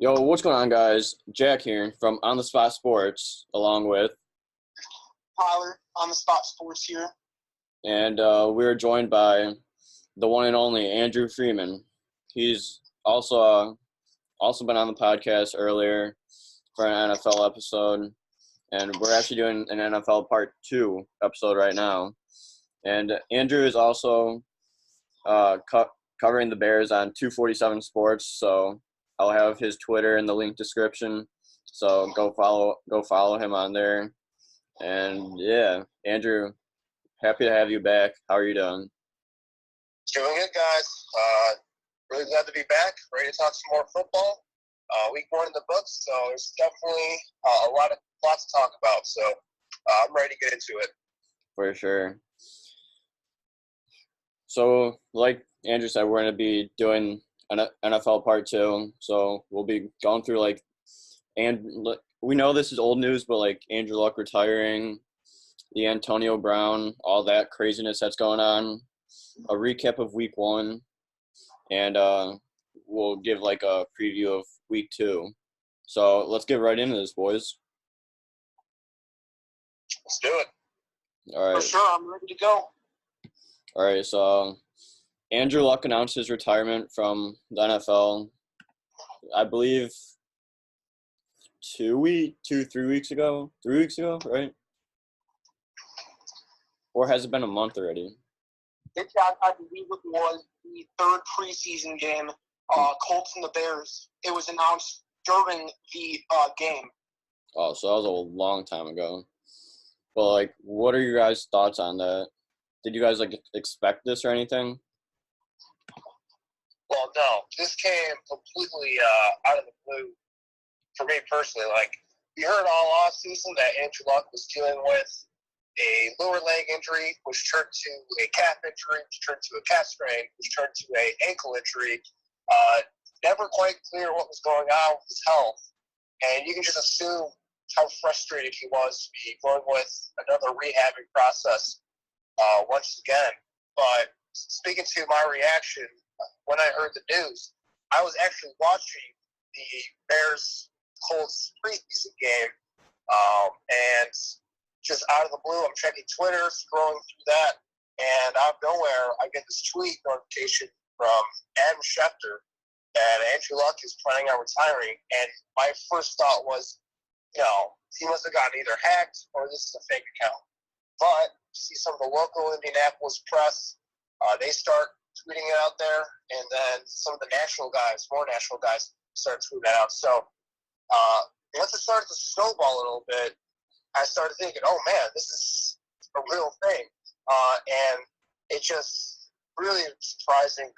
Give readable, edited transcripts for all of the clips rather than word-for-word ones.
Yo, what's going on, guys? Jack here from On the Spot Sports, along with, Tyler on the Spot Sports here. and we're joined by the one and only Andrew Freeman. He's also been on the podcast earlier for an NFL episode, and we're actually doing an NFL Part 2 episode right now. And Andrew is also covering the Bears on 247 Sports, so I'll have his Twitter in the link description. So go follow him on there. And yeah, Andrew, happy to have you back. How are you doing? Doing good, guys. Really glad to be back. Ready to talk some more football. Week 1 in the books, so there's definitely a lot to talk about. So I'm ready to get into it. For sure. So, like Andrew said, we're going to be doing an NFL Part 2. So we'll be going through and we know this is old news, but Andrew Luck retiring, the Antonio Brown, all that craziness that's going on, a recap of Week 1, and we'll give a preview of Week 2. So let's get right into this, boys. Let's do it. All right. For sure, I'm ready to go. All right, so Andrew Luck announced his retirement from the NFL, I believe 3 weeks ago, right? Or has it been a month already? I believe it was the third preseason game, Colts and the Bears. It was announced during the game. Oh, so that was a long time ago. But what are your guys' thoughts on that? Did you guys expect this or anything? Well, no. This came completely out of the blue for me personally. We heard all offseason that Andrew Luck was dealing with a lower leg injury, which turned to a calf injury, which turned to a calf strain, which turned to an ankle injury. Never quite clear what was going on with his health. And you can just assume how frustrated he was to be going with another rehabbing process once again. But speaking to my reaction, when I heard the news, I was actually watching the Bears-Colts preseason game, and just out of the blue, I'm checking Twitter, scrolling through that, and out of nowhere, I get this tweet notification from Adam Schefter that Andrew Luck is planning on retiring, and my first thought was, he must have gotten either hacked or this is a fake account. But see some of the local Indianapolis press, they start tweeting it out there, and then some of the more national guys, start tweeting it out. So once it started to snowball a little bit, I started thinking, oh man, this is a real thing. And it just really surprising.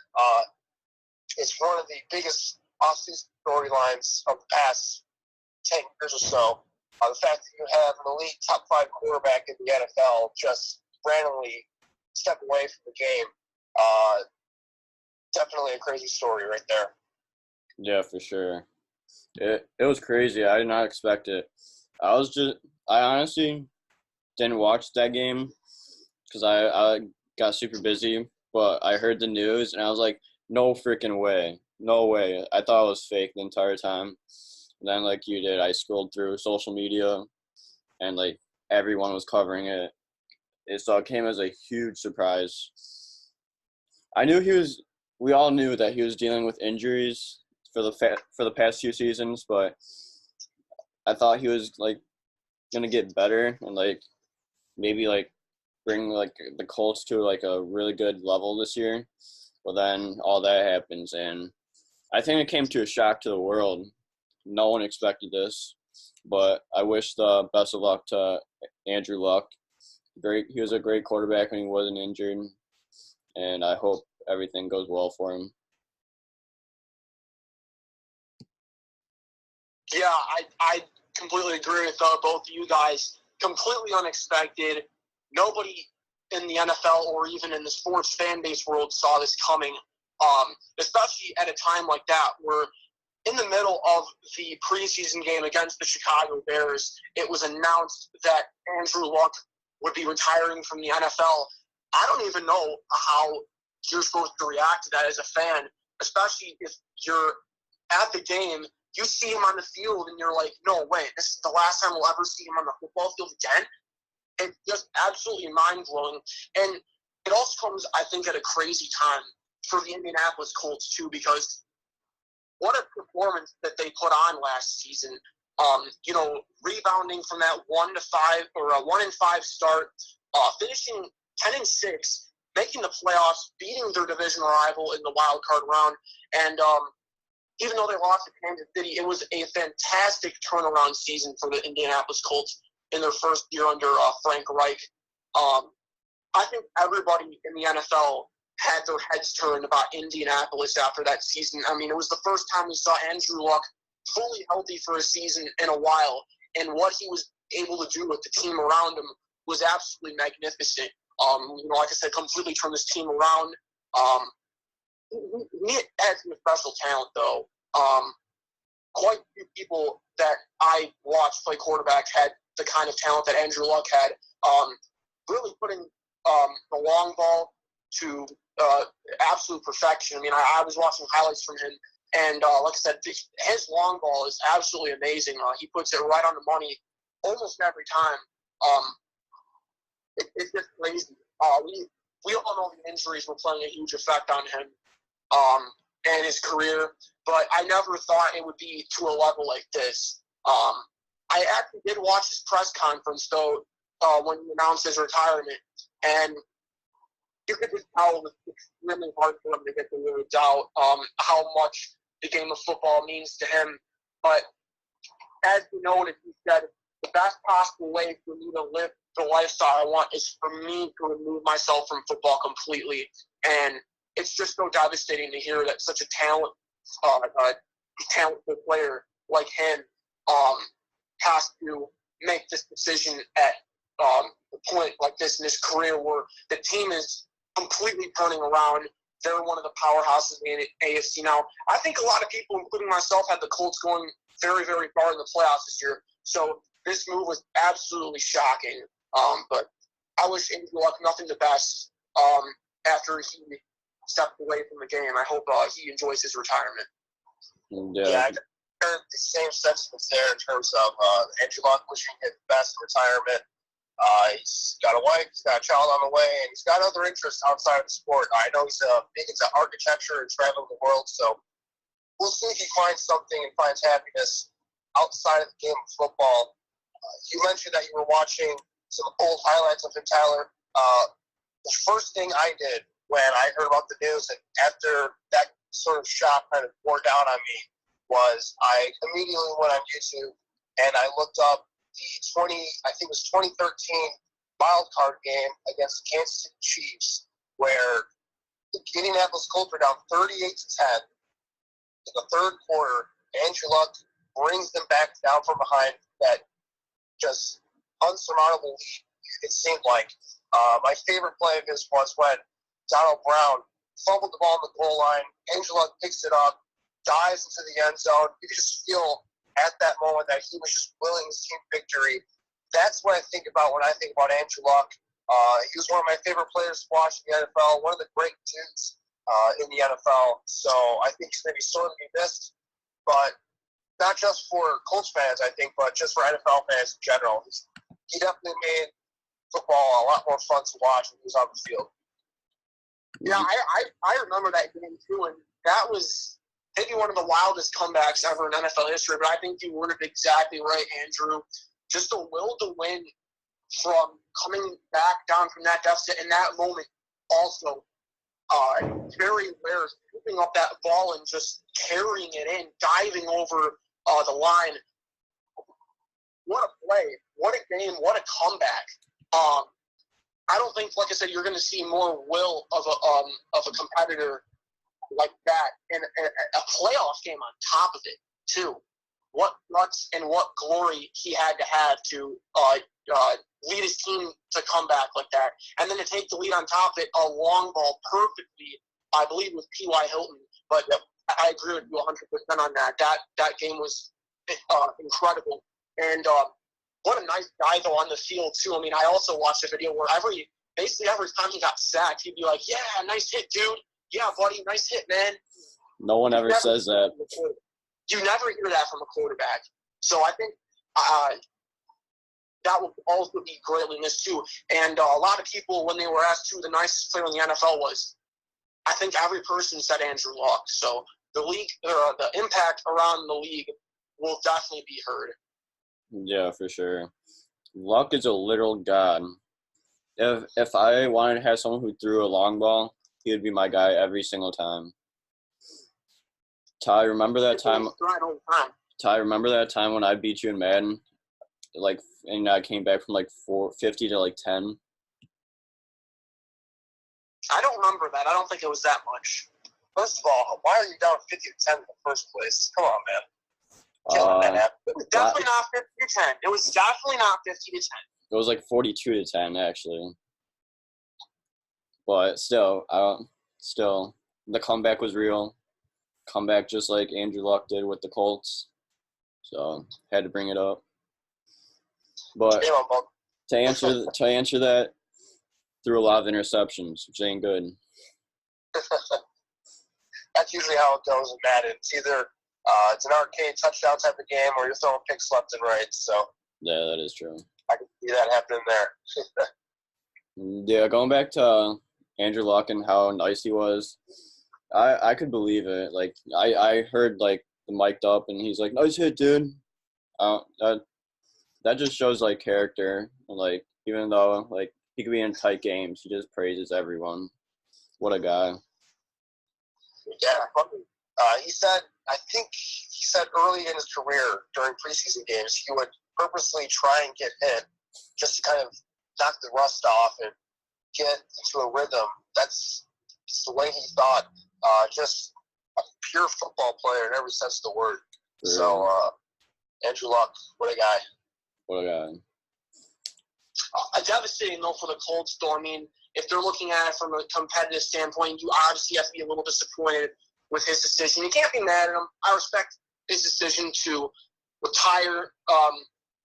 It's one of the biggest off-season storylines of the past 10 years or so. The fact that you have an elite top 5 quarterback in the NFL just randomly step away from the game, definitely a crazy story right there. Yeah, for sure. It was crazy. I did not expect it. I honestly didn't watch that game because I got super busy, but I heard the news and I was like, no freaking way. No way. I thought it was fake the entire time. And then like you did, I scrolled through social media and everyone was covering it. So it came as a huge surprise. We all knew that he was dealing with injuries for the past few seasons, but I thought he was gonna get better and maybe bring the Colts to a really good level this year. But then all that happens, and I think it came to a shock to the world. No one expected this, but I wish the best of luck to Andrew Luck. He was a great quarterback when he wasn't injured, and I hope everything goes well for him. Yeah, I completely agree with both of you guys. Completely unexpected. Nobody in the NFL or even in the sports fan base world saw this coming, especially at a time like that where in the middle of the preseason game against the Chicago Bears, it was announced that Andrew Luck would be retiring from the NFL. I don't even know how you're supposed to react to that as a fan, especially if you're at the game you see him on the field and you're like, no way, this is the last time we'll ever see him on the football field again. It's just absolutely mind-blowing. And it also comes, I think, at a crazy time for the Indianapolis Colts, too, because what a performance that they put on last season. Rebounding from that 1-5 or a 1-5 start, finishing 10-6, making the playoffs, beating their division rival in the wild card round, and even though they lost to Kansas City, it was a fantastic turnaround season for the Indianapolis Colts in their first year under Frank Reich. I think everybody in the NFL had their heads turned about Indianapolis after that season. I mean, it was the first time we saw Andrew Luck fully healthy for a season in a while, and what he was able to do with the team around him was absolutely magnificent. Like I said, completely turned this team around. He had some special talent, though. Quite a few people that I watched play quarterback had the kind of talent that Andrew Luck had. Really putting the long ball to absolute perfection. I mean, I was watching highlights from him, and like I said, his long ball is absolutely amazing. He puts it right on the money almost every time. It's just crazy. We all know the injuries were playing a huge effect on him and his career, but I never thought it would be to a level like this. I actually did watch his press conference, though, when he announced his retirement, and you could just tell it was extremely hard for him to get the words out how much the game of football means to him. But as you noted, he said, the best possible way for me to live the lifestyle I want is for me to remove myself from football completely. And it's just so devastating to hear that such a talented player like him has to make this decision at a point like this in his career where the team is completely turning around. They're one of the powerhouses in the AFC now. I think a lot of people, including myself, had the Colts going very, very far in the playoffs this year. So this move was absolutely shocking. But I wish Andrew Luck nothing but best after he stepped away from the game. I hope he enjoys his retirement. Yeah, I heard the same sentiments there in terms of Andrew Luck wishing him the best in retirement. He's got a wife, he's got a child on the way, and he's got other interests outside of the sport. I know he's big into architecture and traveling the world, so we'll see if he finds something and finds happiness outside of the game of football. You mentioned that you were watching some old highlights of him, Tyler. The first thing I did when I heard about the news and after that sort of shock kind of wore down on me was I immediately went on YouTube and I looked up the 2013 wild card game against the Kansas City Chiefs, where the Indianapolis Colts were down 38-10 in the third quarter. Andrew Luck brings them back down from behind that just unsurmountable lead, it seemed like. My favorite play of his was when Donald Brown fumbled the ball on the goal line. Andrew Luck picks it up, dives into the end zone. You could just feel at that moment that he was just willing his team victory. That's what I think about when I think about Andrew Luck. He was one of my favorite players to watch in the NFL, one of the great dudes in the NFL. So I think he's going to be sorely missed, but not just for Colts fans, I think, but just for NFL fans in general. He definitely made football a lot more fun to watch when he was on the field. Yeah, I remember that game too, and that was maybe one of the wildest comebacks ever in NFL history, but I think you worded it exactly right, Andrew. Just the will to win from coming back down from that deficit in that moment also. Very rare, scooping up that ball and just carrying it in, diving over the line. What a play. What a game. What a comeback. I don't think, like I said, you're going to see more will of a competitor like that in a playoff game on top of it, too. What guts and what glory he had to have to lead his team to come back like that. And then to take the lead on top of it, a long ball perfectly, I believe, with P.Y. Hilton. But I agree with you 100% on that. That game was incredible. And what a nice guy, though, on the field, too. I mean, I also watched a video where basically every time he got sacked, he'd be like, yeah, nice hit, dude. Yeah, buddy, nice hit, man. No one ever says that. You never hear that from a quarterback. So I think that will also be greatly missed too. And a lot of people, when they were asked who the nicest player in the NFL was, I think every person said Andrew Luck. So the league, or the impact around the league, will definitely be heard. Yeah, for sure. Luck is a literal god. If I wanted to have someone who threw a long ball, he would be my guy every single time. Ty, remember that time? Ty, remember that time when I beat you in Madden? And I came back from 450 to 10. I don't remember that. I don't think it was that much. First of all, why are you down 50 to 10 in the first place? Come on, man. It was definitely not 50 to 10. It was definitely not 50 to 10. It was 42 to 10 actually. But still, the comeback was real. Comeback just like Andrew Luck did with the Colts. So had to bring it up. But to answer that, threw a lot of interceptions, which ain't good. That's usually how it goes in Madden. It's either it's an arcade touchdown type of game, or you're throwing picks left and right. So yeah, that is true. I can see that happening there. Yeah, going back to Andrew Luck and how nice he was, I could believe it. I heard the mic'd up and he's like, "Nice hit, dude." That just shows character, and even though he could be in tight games, he just praises everyone. What a guy. Yeah, he said early in his career during preseason games, he would purposely try and get hit just to kind of knock the rust off and get into a rhythm. That's just the way he thought. Just a pure football player in every sense of the word. Really? So, Andrew Luck, what a guy. What a guy. Devastating, though, for the Colts, though. I mean, if they're looking at it from a competitive standpoint, you obviously have to be a little disappointed with his decision. You can't be mad at him. I respect his decision to retire,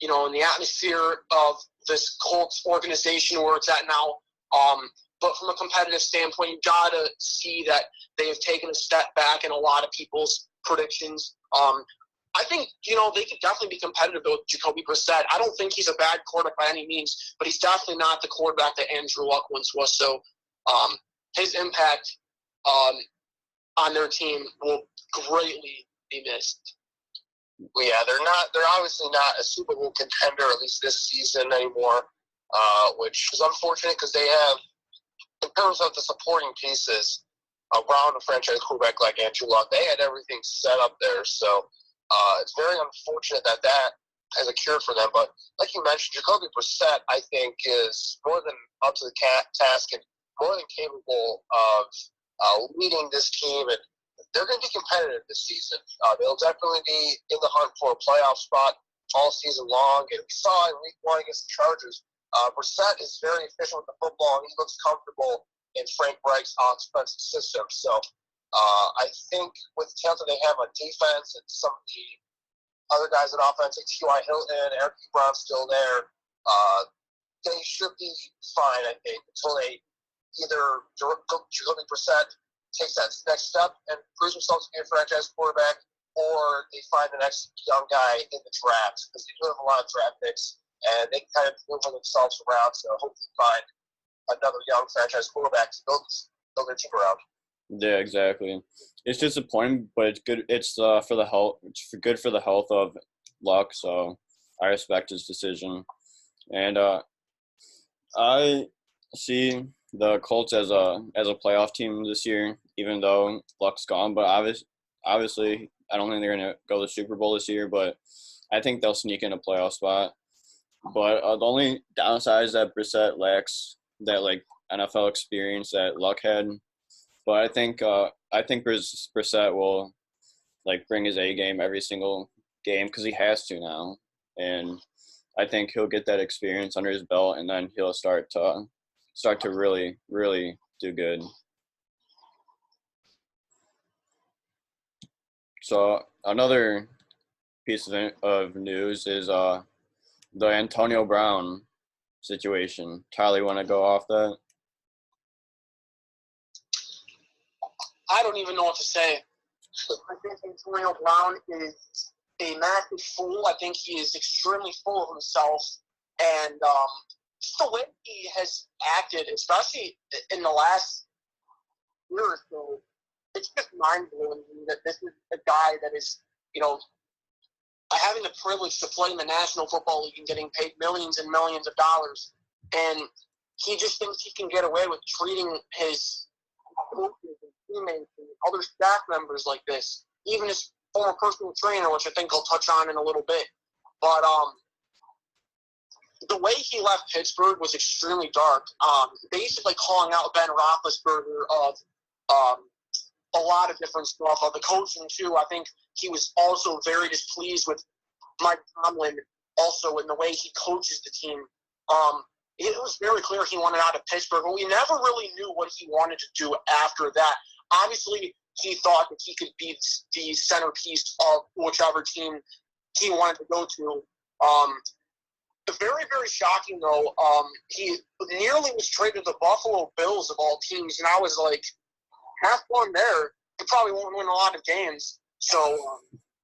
in the atmosphere of this Colts organization where it's at now. But from a competitive standpoint, you got to see that they have taken a step back in a lot of people's predictions. I think, they could definitely be competitive with Jacoby Brissett. I don't think he's a bad quarterback by any means, but he's definitely not the quarterback that Andrew Luck once was. So his impact on their team will greatly be missed. Well, yeah, they're obviously not a Super Bowl contender, at least this season anymore, which is unfortunate because they have, in terms of the supporting pieces around a franchise quarterback like Andrew Luck, they had everything set up there. So it's very unfortunate that has occurred for them. But like you mentioned, Jacoby Brissett, I think, is more than up to the task and more than capable of leading this team. And they're going to be competitive this season. They'll definitely be in the hunt for a playoff spot all season long. And we saw in week 1 against the Chargers, Brissett is very efficient with the football, and he looks comfortable in Frank Reich's offensive system. So I think with the talent that they have on defense and some of the other guys on offense, like T.Y. Hilton, Eric Ebron's still there, they should be fine, I think, until they either Jacoby Brissett takes that next step and proves himself to be a franchise quarterback, or they find the next young guy in the draft, because they do have a lot of draft picks, and they can kind of maneuver themselves around to hopefully find another young franchise quarterback to build their team around. Yeah, exactly. It's disappointing, but it's good. It's for the health. It's good for the health of Luck. So I respect his decision, and I see the Colts as a playoff team this year, even though Luck's gone. But obviously, I don't think they're gonna go to the Super Bowl this year. But I think they'll sneak in a playoff spot. But the only downside is that Brissett lacks that NFL experience that Luck had. But I think Brissett will bring his A game every single game because he has to now, and I think he'll get that experience under his belt, and then he'll start to really, really do good. So another piece of news is the Antonio Brown situation. Tyler, you want to go off that? I don't even know what to say. I think Antonio Brown is a massive fool. I think he is extremely full of himself. And just the way he has acted, especially in the last year or so, it's just mind-blowing that this is a guy that is, having the privilege to play in the National Football League and getting paid millions and millions of dollars. And he just thinks he can get away with treating his coaches and teammates and other staff members like this. Even his former personal trainer, which I think I'll touch on in a little bit. But the way he left Pittsburgh was extremely dark. Basically calling out Ben Roethlisberger of a lot of different stuff. Of the coaching, too. I think he was also very displeased with Mike Tomlin also in the way he coaches the team. It was very clear he wanted out of Pittsburgh, but we never really knew what he wanted to do after that. Obviously, he thought that he could be the centerpiece of whichever team he wanted to go to. Very, very shocking, though. He nearly was traded to the Buffalo Bills of all teams, and I was like, have fun there. You probably won't win a lot of games, so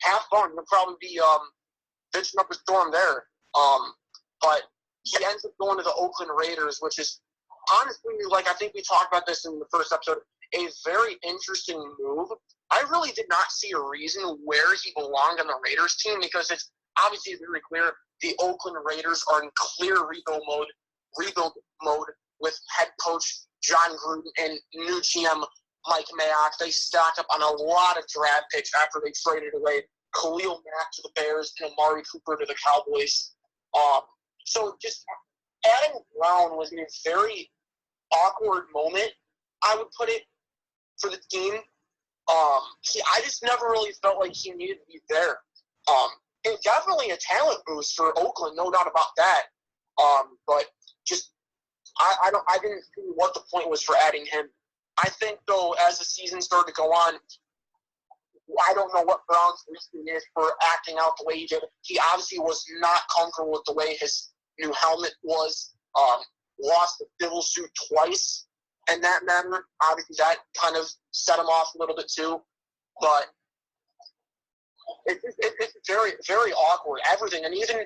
have fun. You'll probably be bitching up a storm there. But he ends up going to the Oakland Raiders, which is honestly, like I think we talked about this in the first episode, a very interesting move. I really did not see a reason where he belonged on the Raiders team because it's obviously very clear the Oakland Raiders are in clear rebuild mode with head coach John Gruden and new GM Mike Mayock. They stacked up on a lot of draft picks after they traded away Khalil Mack to the Bears and Amari Cooper to the Cowboys. So just adding Brown was a very awkward moment, I would put it, for the team. I just never really felt like he needed to be there. And definitely a talent boost for Oakland, no doubt about that. But just I didn't see what the point was for adding him. I think, though, as the season started to go on, I don't know what Brown's reason is for acting out the way he did. He obviously was not comfortable with the way his new helmet was. Lost the civil suit twice in that manner. Obviously, that kind of set him off a little bit too. But it's very, very awkward, everything. And even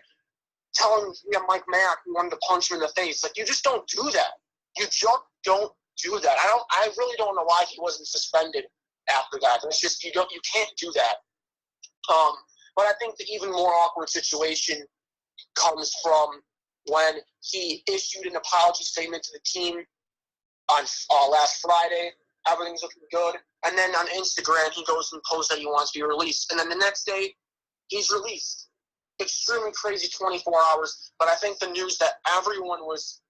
telling Mike Mack he wanted to punch him in the face. Like, you just don't do that. You just don't do that. I really don't know why he wasn't suspended after that. It's just you can't do that. But I think the even more awkward situation comes from when he issued an apology statement to the team on last Friday. Everything's looking good. And then on Instagram, he goes and posts that he wants to be released. And then the next day, he's released. Extremely crazy 24 hours. But I think the news that everyone was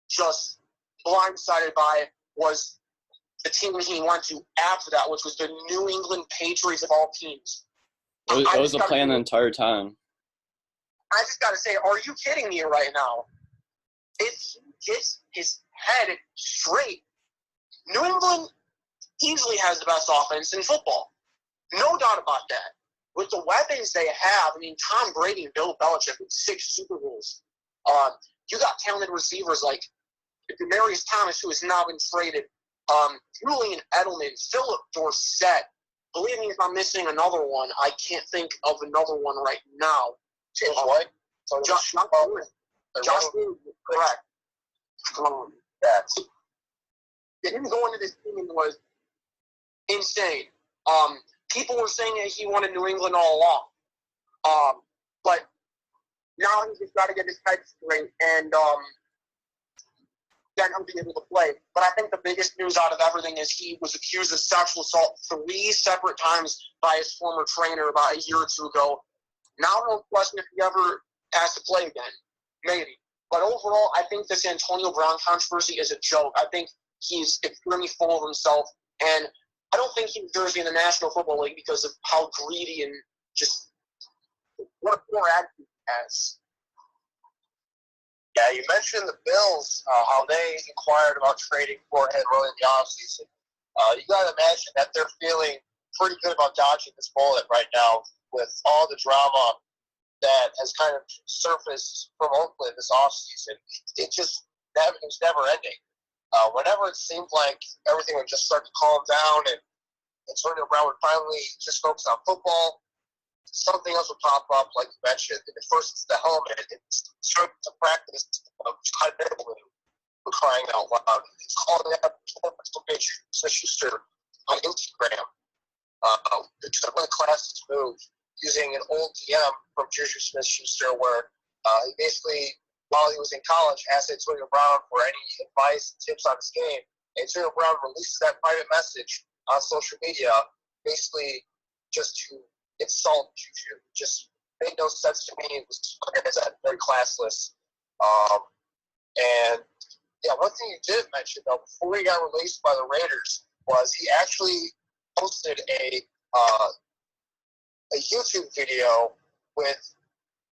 just blindsided by was the team he went to after that, which was the New England Patriots of all teams. It was a plan the entire time. I just got to say, are you kidding me right now? If he gets his head straight, New England easily has the best offense in football. No doubt about that. With the weapons they have, I mean, Tom Brady and Bill Belichick with 6 Super Bowls. You got talented receivers like Demaryius Thomas, who has now been traded, Julian Edelman, Philip Dorsett. Believe me, if I'm missing another one, I can't think of another one right now. James White? Josh Gordon, correct. Him going to this team was insane. People were saying that he wanted New England all along. But now he's just got to get his head straight and then he'll be able to play. But I think the biggest news out of everything is he was accused of sexual assault 3 separate times by his former trainer about a year or two ago. Now no question if he ever has to play again. Maybe. But overall, I think this Antonio Brown controversy is a joke. I think he's extremely full of himself. And I don't think he deserves to be in the National Football League because of how greedy and just what a poor attitude he has. Yeah, you mentioned the Bills, how they inquired about trading for him early in the offseason. You got to imagine that they're feeling pretty good about dodging this bullet right now with all the drama that has kind of surfaced from Oakland this offseason. It's never ending. Whenever it seemed like everything would just start to calm down and Antonio Brown would finally just focus on football. Something else would pop up, like you mentioned. And at first, it's the helmet. It's starting to practice of hot air balloon. We're crying out loud. It's calling out Smith-Schuster on Instagram. It's a really classic move using an old DM from Juju Smith-Schuster where he basically, while he was in college, asked Antonio Brown for any advice and tips on his game. Antonio Brown releases that private message on social media, basically just to insult Juju. Just made no sense to me. It was very classless. And yeah, one thing you did mention though, before he got released by the Raiders, was he actually posted a YouTube video with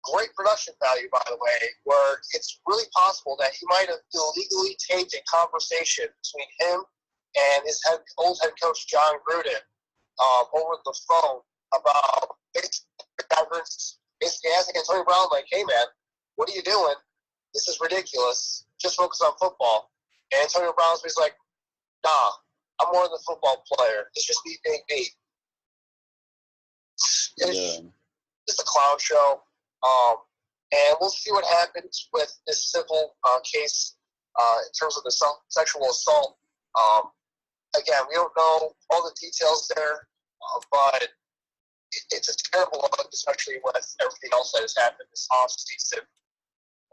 great production value, by the way, where it's really possible that he might have illegally taped a conversation between him and his old head coach John Gruden over the phone about basically asking Antonio Brown, like, "Hey man, what are you doing? This is ridiculous. Just focus on football." And Antonio Brown's basically like, "Nah, I'm more than a football player. It's just me being me." It's just a clown show. And we'll see what happens with this civil case in terms of the sexual assault. Again, we don't know all the details there, but it's a terrible look, especially with everything else that has happened this offseason.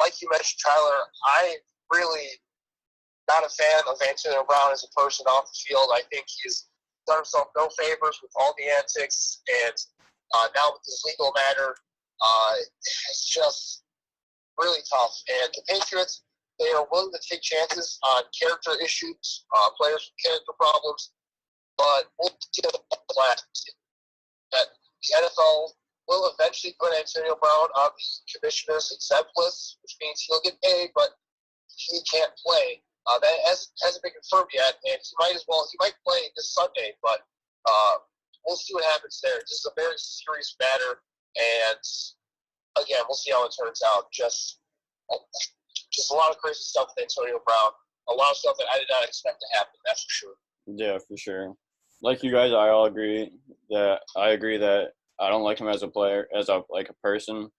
Like you mentioned, Tyler, I'm really not a fan of Antonio Brown as a person off the field. I think he's done himself no favors with all the antics, and now with this legal matter, it's just really tough. And the Patriots, they are willing to take chances on character issues, players with character problems, but we'll deal with that the NFL will eventually put Antonio Brown on the commissioner's exempt list, which means he'll get paid, but he can't play. That hasn't been confirmed yet, and he might play this Sunday, but we'll see what happens there. This is a very serious matter, and again, we'll see how it turns out. Just a lot of crazy stuff with Antonio Brown. A lot of stuff that I did not expect to happen, that's for sure. Yeah, for sure. Like you guys, I agree that I don't like him as a player, as a person,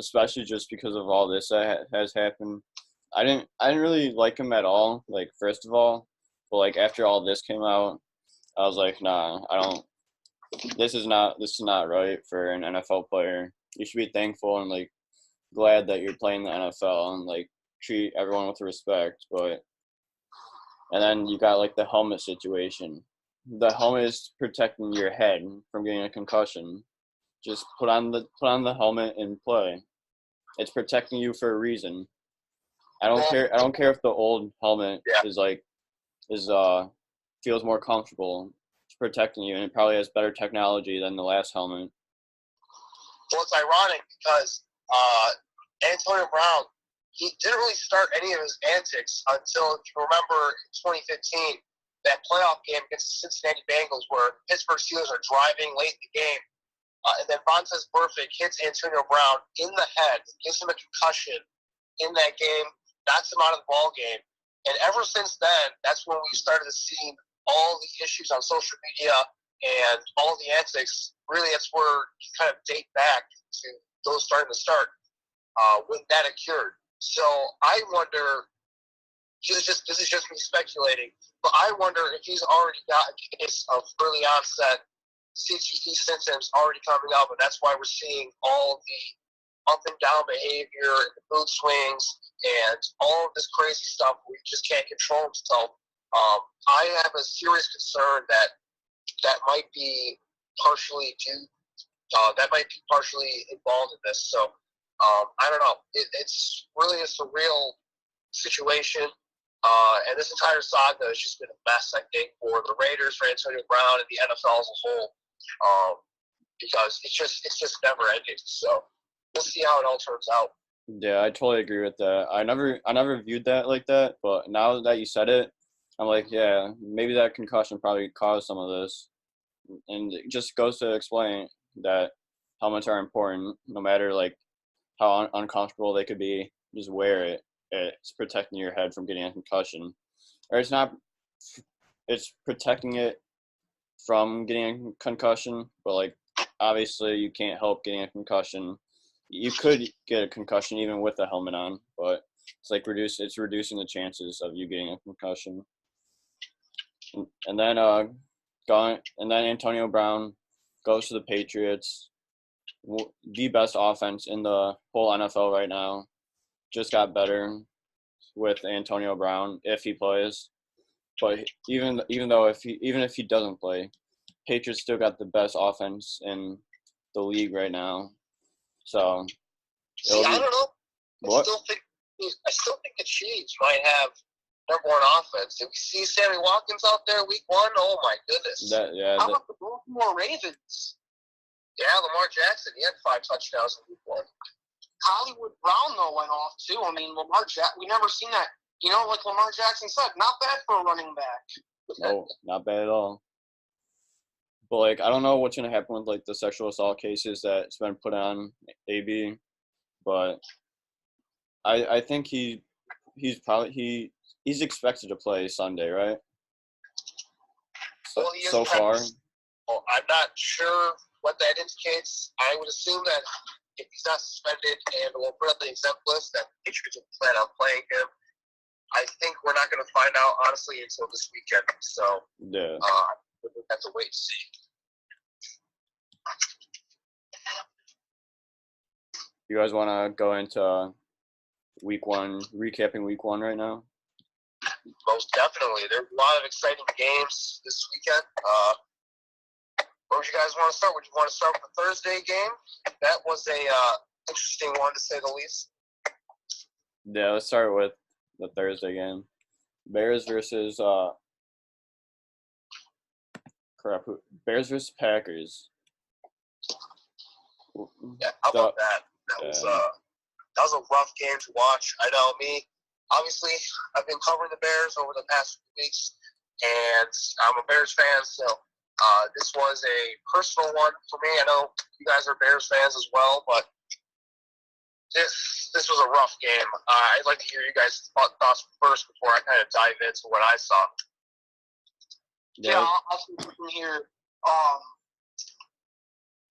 especially because of all this that has happened. I didn't really like him at all. Like, first of all, but like after all this came out, I was like, nah, I don't. This is not right for an NFL player. You should be thankful and like glad that you're playing the NFL and like treat everyone with respect. And then you got like the helmet situation. The helmet is protecting your head from getting a concussion. Just put on the helmet and play. It's protecting you for a reason. I don't care if the old helmet feels more comfortable. It's protecting you, and it probably has better technology than the last helmet. Well, it's ironic because Antonio Brown, he didn't really start any of his antics until, if you remember, in 2015, that playoff game against the Cincinnati Bengals where Pittsburgh Steelers are driving late in the game, and then Vontaze Burfict hits Antonio Brown in the head, gives him a concussion in that game, knocks him out of the ball game. And ever since then, that's when we started to see all the issues on social media and all the antics. Really, that's where you kind of date back to those starting to start when that occurred. So I wonder, this is just me speculating, but I wonder if he's already got a case of early onset CTE symptoms already coming up, and that's why we're seeing all the up and down behavior, and the mood swings, and all of this crazy stuff where he just can't control himself. I have a serious concern that might be partially involved in this. So I don't know. It's really a surreal situation. And this entire saga has just been a mess, I think, for the Raiders, for Antonio Brown, and the NFL as a whole, because it's just never ending. So we'll see how it all turns out. Yeah, I totally agree with that. I never viewed that like that, but now that you said it, I'm like, yeah, maybe that concussion probably caused some of this, and it just goes to explain that helmets are important, no matter like how uncomfortable they could be. Just wear it. It's protecting your head from getting a concussion, or it's not. It's protecting it from getting a concussion, but like obviously you can't help getting a concussion. You could get a concussion even with a helmet on, but it's like reducing the chances of you getting a concussion. And then Antonio Brown goes to the Patriots, the best offense in the whole NFL right now. Just got better with Antonio Brown if he plays. But even if he doesn't play, Patriots still got the best offense in the league right now. So I don't know. What? I still think the Chiefs might have number one offense. If we see Sammy Watkins out there week 1, oh my goodness. How about the Baltimore Ravens? Yeah, Lamar Jackson, he had 5 touchdowns in week 1. Hollywood Brown, though, went off, too. I mean, we never seen that. You know, like Lamar Jackson said, not bad for a running back. No, not bad at all. But, like, I don't know what's going to happen with, like, the sexual assault cases that's been put on AB. But I think he's expected to play Sunday, right? Well, so far. Well, I'm not sure what that indicates. I would assume that if he's not suspended and will put up the exempt list, that Patriots will plan on playing him. I think we're not going to find out, honestly, until this weekend. So, yeah. We'll have to wait and see. You guys want to go into week 1, recapping week 1 right now? Most definitely. There's a lot of exciting games this weekend. Where would you guys want to start? Would you want to start with the Thursday game? That was a interesting one, to say the least. Yeah, let's start with the Thursday game. Bears versus Bears versus Packers. Yeah, how about that? That was a rough game to watch. I know me. Obviously, I've been covering the Bears over the past few weeks, and I'm a Bears fan, so this was a personal one for me. I know you guys are Bears fans as well, but this was a rough game. I'd like to hear you guys' thoughts first before I kind of dive into what I saw. Yeah, I'll speak from here.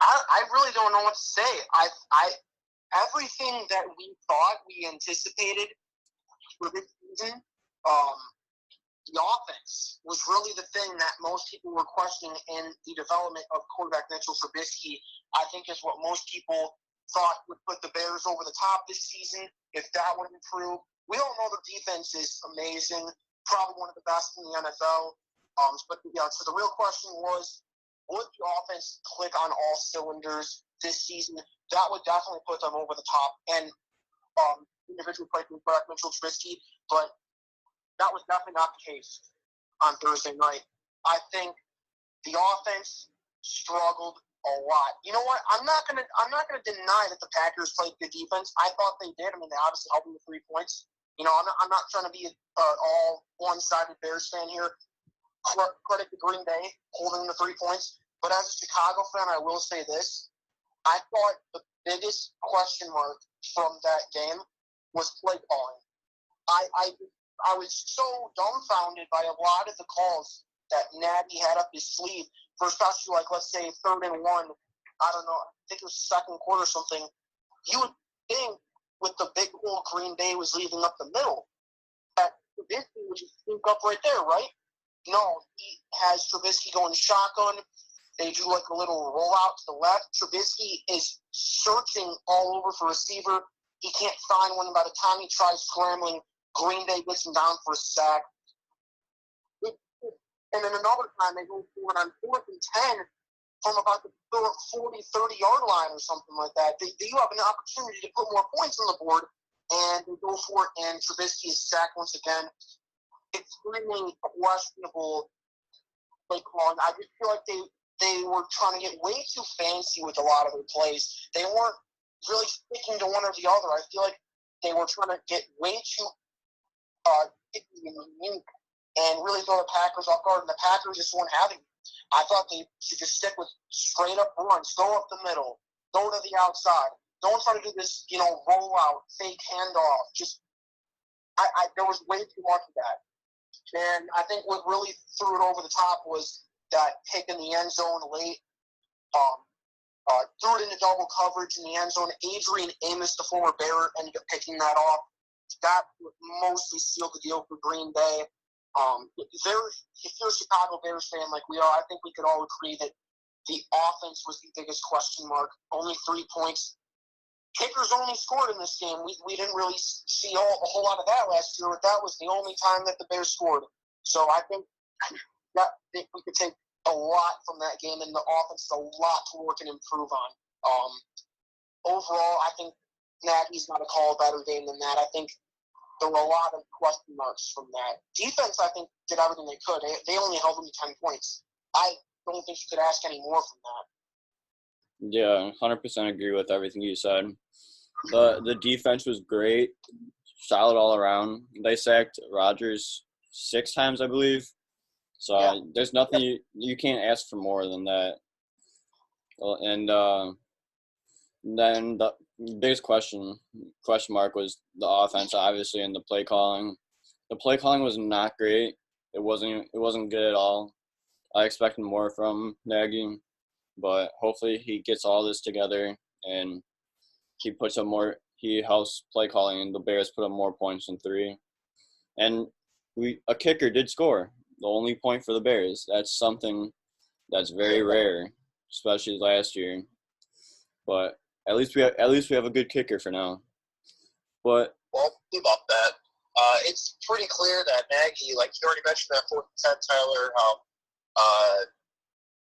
I really don't know what to say. Everything that we thought we anticipated for this season, the offense was really the thing that most people were questioning in the development of quarterback Mitchell Trubisky. I think is what most people thought would put the Bears over the top this season if that would improve. We all know the defense is amazing, probably one of the best in the NFL. But yeah, so the real question was, would the offense click on all cylinders this season? That would definitely put them over the top. And individual play from Mitchell Trubisky, but that was definitely not the case on Thursday night. I think the offense struggled a lot. You know what? I'm not gonna deny that the Packers played good defense. I thought they did. I mean, they obviously held them to 3 points. You know, I'm not trying to be all one-sided Bears fan here. Credit to Green Bay holding the 3 points. But as a Chicago fan, I will say this. I thought the biggest question mark from that game was play calling. I was so dumbfounded by a lot of the calls that Nagy had up his sleeve for especially, like, let's say 3rd and 1. I don't know. I think it was second quarter or something. You would think with the big hole Green Bay was leaving up the middle that Trubisky would just sneak up right there, right? No, he has Trubisky going shotgun. They do like a little rollout to the left. Trubisky is searching all over for a receiver. He can't find one. By the time he tries scrambling, Green Bay gets him down for a sack. And then another time they go for it on 4th and 10 from about the 40, 30-yard line or something like that. They have an opportunity to put more points on the board, and they go for it, and Trubisky is sacked once again. Extremely questionable play calling. I just feel like they were trying to get way too fancy with a lot of their plays. They weren't really sticking to one or the other. I feel like they were trying to get way too unique and really throw the Packers off guard, and the Packers just weren't having it. I thought they should just stick with straight-up runs, go up the middle, go to the outside. Don't try to do this, roll-out, fake handoff. There was way too much of that. And I think what really threw it over the top was that pick in the end zone late. Threw it into double coverage in the end zone. Adrian Amos, the former Bear, ended up picking that off. That mostly sealed the deal for Green Bay. If you're a Chicago Bears fan like we are, I think we could all agree that the offense was the biggest question mark. Only 3 points. Kickers only scored in this game. We didn't really see a whole lot of that last year, but that was the only time that the Bears scored. So I think that we could take a lot from that game, and the offense is a lot to work and improve on. Overall, I think Nagy's got to call a better game than that. I think there were a lot of question marks from that. Defense, I think, did everything they could. They only held them to 10 points. I don't think you could ask any more from that. Yeah, 100% agree with everything you said. The defense was great, solid all around. They sacked Rodgers 6 times, I believe. So Yeah. There's nothing you can't ask for more than that. And then the biggest question mark was the offense, obviously, and the play calling. The play calling was not great. It wasn't good at all. I expected more from Nagy, but hopefully he gets all this together and he helps play calling, and the Bears put up more points than 3. And a kicker did score. The only point for the Bears. That's something that's very rare, especially last year. But at least we have a good kicker for now. But about that, it's pretty clear that Nagy, like you already mentioned that 4th and 10, Tyler,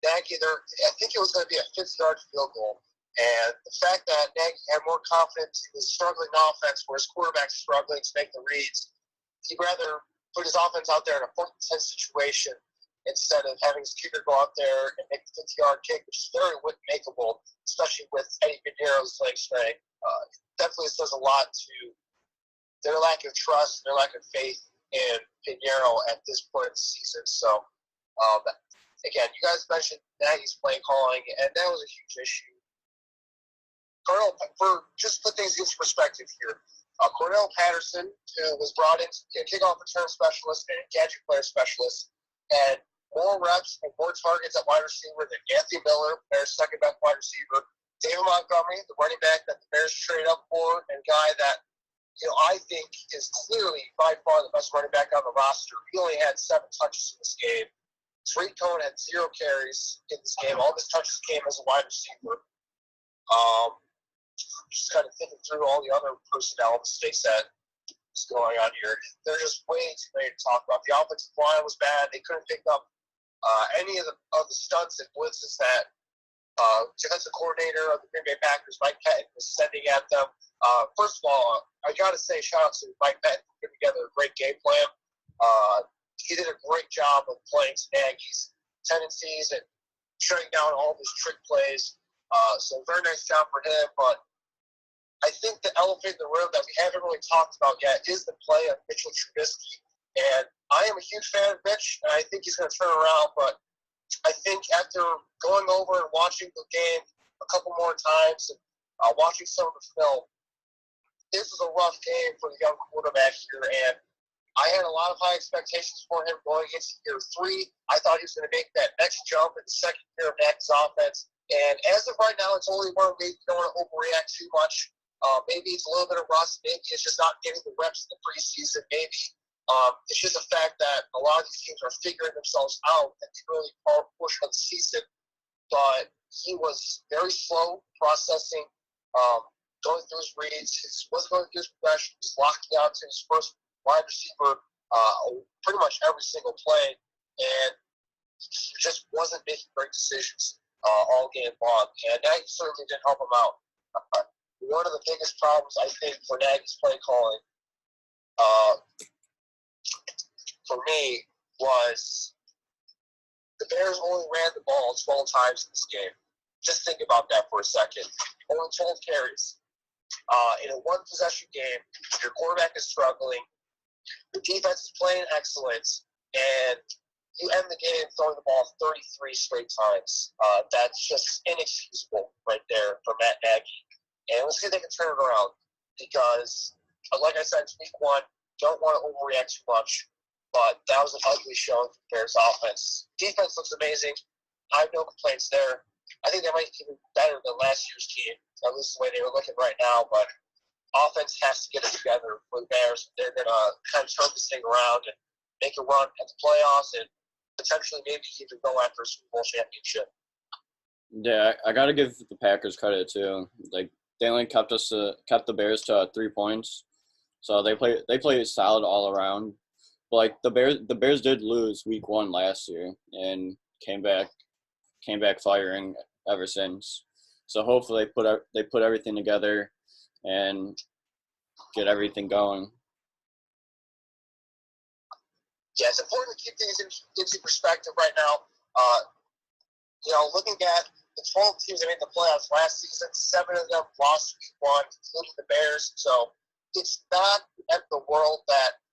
Nagy, I think it was going to be a 50-yard field goal. And the fact that Nagy had more confidence in his struggling offense, where his quarterback's struggling to make the reads, he'd rather put his offense out there in a 4th and 10 situation instead of having his kicker go out there and make a 50-yard kick, which is very makeable, especially with Eddie Pinheiro's leg strength. Definitely says a lot to their lack of trust, their lack of faith in Pinheiro at this point in the season. So, again, you guys mentioned Nagy's play calling, and that was a huge issue. Just put things into perspective here. Cornell Patterson, who was brought in to kickoff return specialist and gadget player specialist, had more reps and more targets at wide receiver than Anthony Miller, Bears' second best wide receiver. David Montgomery, the running back that the Bears traded up for, and guy that I think is clearly by far the best running back on the roster. He only had 7 touches in this game. Tariq Cohen had 0 carries in this game. All of his touches came as a wide receiver. Just kind of thinking through all the other personnel mistakes that is going on here. They're just way too many to talk about. The offensive line was bad. They couldn't pick up any of the stunts and blitzes that defensive coordinator of the Green Bay Packers, Mike Pettin, was sending at them. First of all, I got to say shout out to Mike Pettin for putting together a great game plan. He did a great job of playing Nagy's tendencies and shutting down all of his trick plays. So very nice job for him. But I think the elephant in the room that we haven't really talked about yet is the play of Mitchell Trubisky. And I am a huge fan of Mitch, and I think he's going to turn around. But I think after going over and watching the game a couple more times and watching some of the film, this was a rough game for the young quarterback here. And I had a lot of high expectations for him going into year 3. I thought he was going to make that next jump in the second year of Nagy's offense. And as of right now, it's only one week. You don't want to overreact too much. Maybe it's a little bit of rust. Maybe it's just not getting the reps in the preseason. Maybe it's just the fact that a lot of these teams are figuring themselves out and they really push on the season. But he was very slow processing, going through his reads. He wasn't going through his progression. He was locking out to his first wide receiver pretty much every single play. And he just wasn't making great decisions all game long. And that certainly didn't help him out. One of the biggest problems, I think, for Nagy's play calling for me was the Bears only ran the ball 12 times in this game. Just think about that for a second. Only 12 carries. In a one-possession game, your quarterback is struggling, your defense is playing excellent, and you end the game throwing the ball 33 straight times. That's just inexcusable right there for Matt Nagy. And we'll see if they can turn it around because, like I said, it's week 1. Don't want to overreact too much. but that was an ugly showing from Bears offense. Defense looks amazing. I have no complaints there. I think they might be even better than last year's team, at least the way they were looking right now, but offense has to get it together for the Bears. They're going to kind of turn this thing around and make a run at the playoffs and potentially maybe even go after a Super Bowl championship. Yeah, I gotta give the Packers credit too. Like they only kept the Bears to 3 points, so they played solid all around. But like the Bears did lose week 1 last year and came back firing ever since. So hopefully they put everything together and get everything going. Yeah, it's important to keep things into perspective right now. Looking at the 12 teams that made the playoffs last season, 7 of them lost week 1, including the Bears. So it's not the end of the world that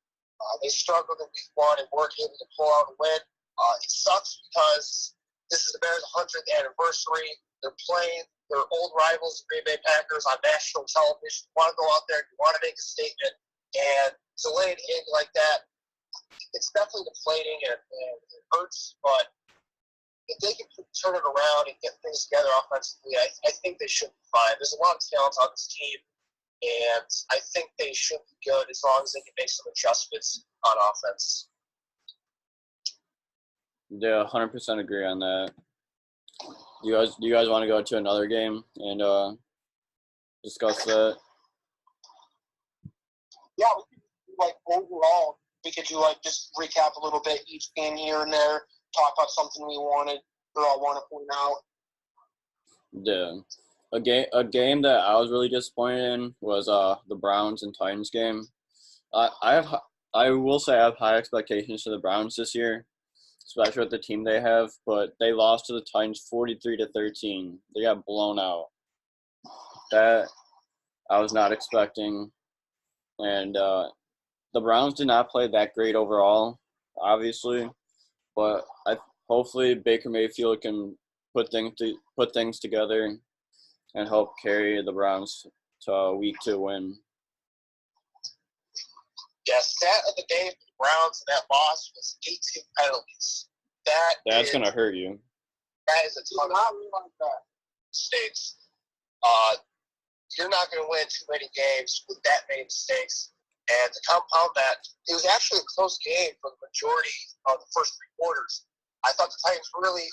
they struggled in week 1 and weren't able to pull out a win. It sucks because this is the Bears' 100th anniversary. They're playing their old rivals, the Green Bay Packers, on national television. You want to go out there, you want to make a statement, and delayed in like that, it's definitely deflating and it hurts, but if they can turn it around and get things together offensively, I think they should be fine. There's a lot of talent on this team, and I think they should be good as long as they can make some adjustments on offense. Yeah, 100% agree on that. Do you guys want to go to another game and discuss that? Yeah, we could do, like, overall, we could do, like, just recap a little bit each game here and there, talk about something we wanted or I want to point out. Yeah. A game that I was really disappointed in was the Browns and Titans game. I will say I have high expectations for the Browns this year, especially with the team they have, but they lost to the Titans 43-13. They got blown out. That I was not expecting, and the Browns did not play that great overall, obviously, but hopefully Baker Mayfield can put things together and help carry the Browns to a week 2 win. Yeah, stat of the day for the Browns in that loss was 18 penalties. That's going to hurt you. That is a ton of mistakes. You're not going to win too many games with that many mistakes. And to compound that, it was actually a close game for the majority of the first 3 quarters. I thought the Titans really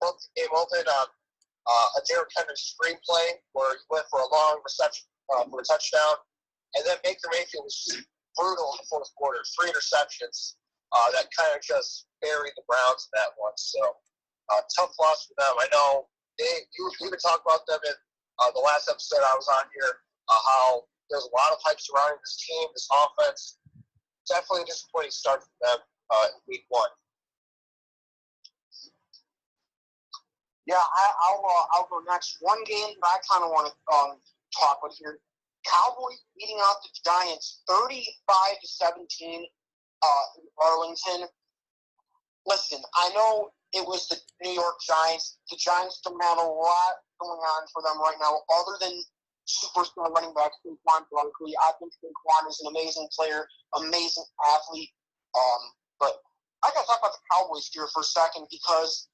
broke the game open on a Derrick Henry screenplay where he went for a long reception for a touchdown. And then Baker Mayfield was just brutal in the fourth quarter. 3 interceptions. That kind of just buried the Browns in that one. So, tough loss for them. I know you even talked about them in the last episode I was on here, how there's a lot of hype surrounding this team, this offense. Definitely a disappointing start for them in week 1. Yeah, I'll go next. One game that I kind of want to talk about here. Cowboys beating out the Giants 35-17 in Arlington. Listen, I know it was the New York Giants. The Giants don't have a lot going on for them right now other than superstar running back Saquon Barkley. I think Saquon is an amazing player, amazing athlete. But I got to talk about the Cowboys here for a second because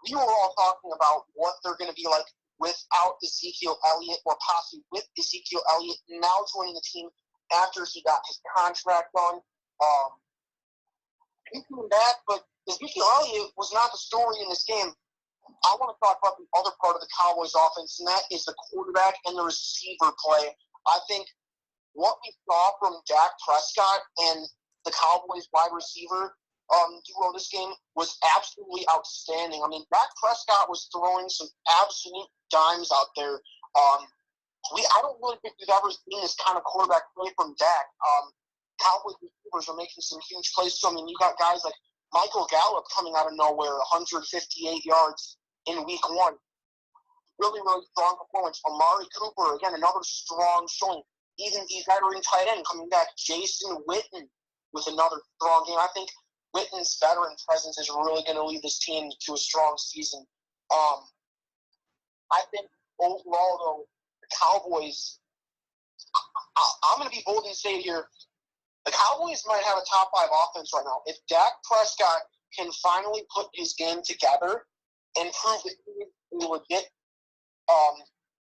we were all talking about what they're going to be like without Ezekiel Elliott or possibly with Ezekiel Elliott now joining the team after he got his contract done. He's doing that, but Ezekiel Elliott was not the story in this game. I want to talk about the other part of the Cowboys offense, and that is the quarterback and the receiver play. I think what we saw from Dak Prescott and the Cowboys wide receiver duo this game was absolutely outstanding. I mean, Dak Prescott was throwing some absolute dimes out there. I don't really think we've ever seen this kind of quarterback play from Dak. Cowboys receivers are making some huge plays. So, I mean, you got guys like Michael Gallup coming out of nowhere, 158 yards in week 1. Really, really strong performance. Amari Cooper, again, another strong showing. Even the veteran tight end coming back, Jason Witten, with another strong game. I think Witten's veteran presence is really going to lead this team to a strong season. I think overall, though, the Cowboys, I'm going to be bold and say here, the Cowboys might have a top 5 offense right now. If Dak Prescott can finally put his game together and prove that he's a legit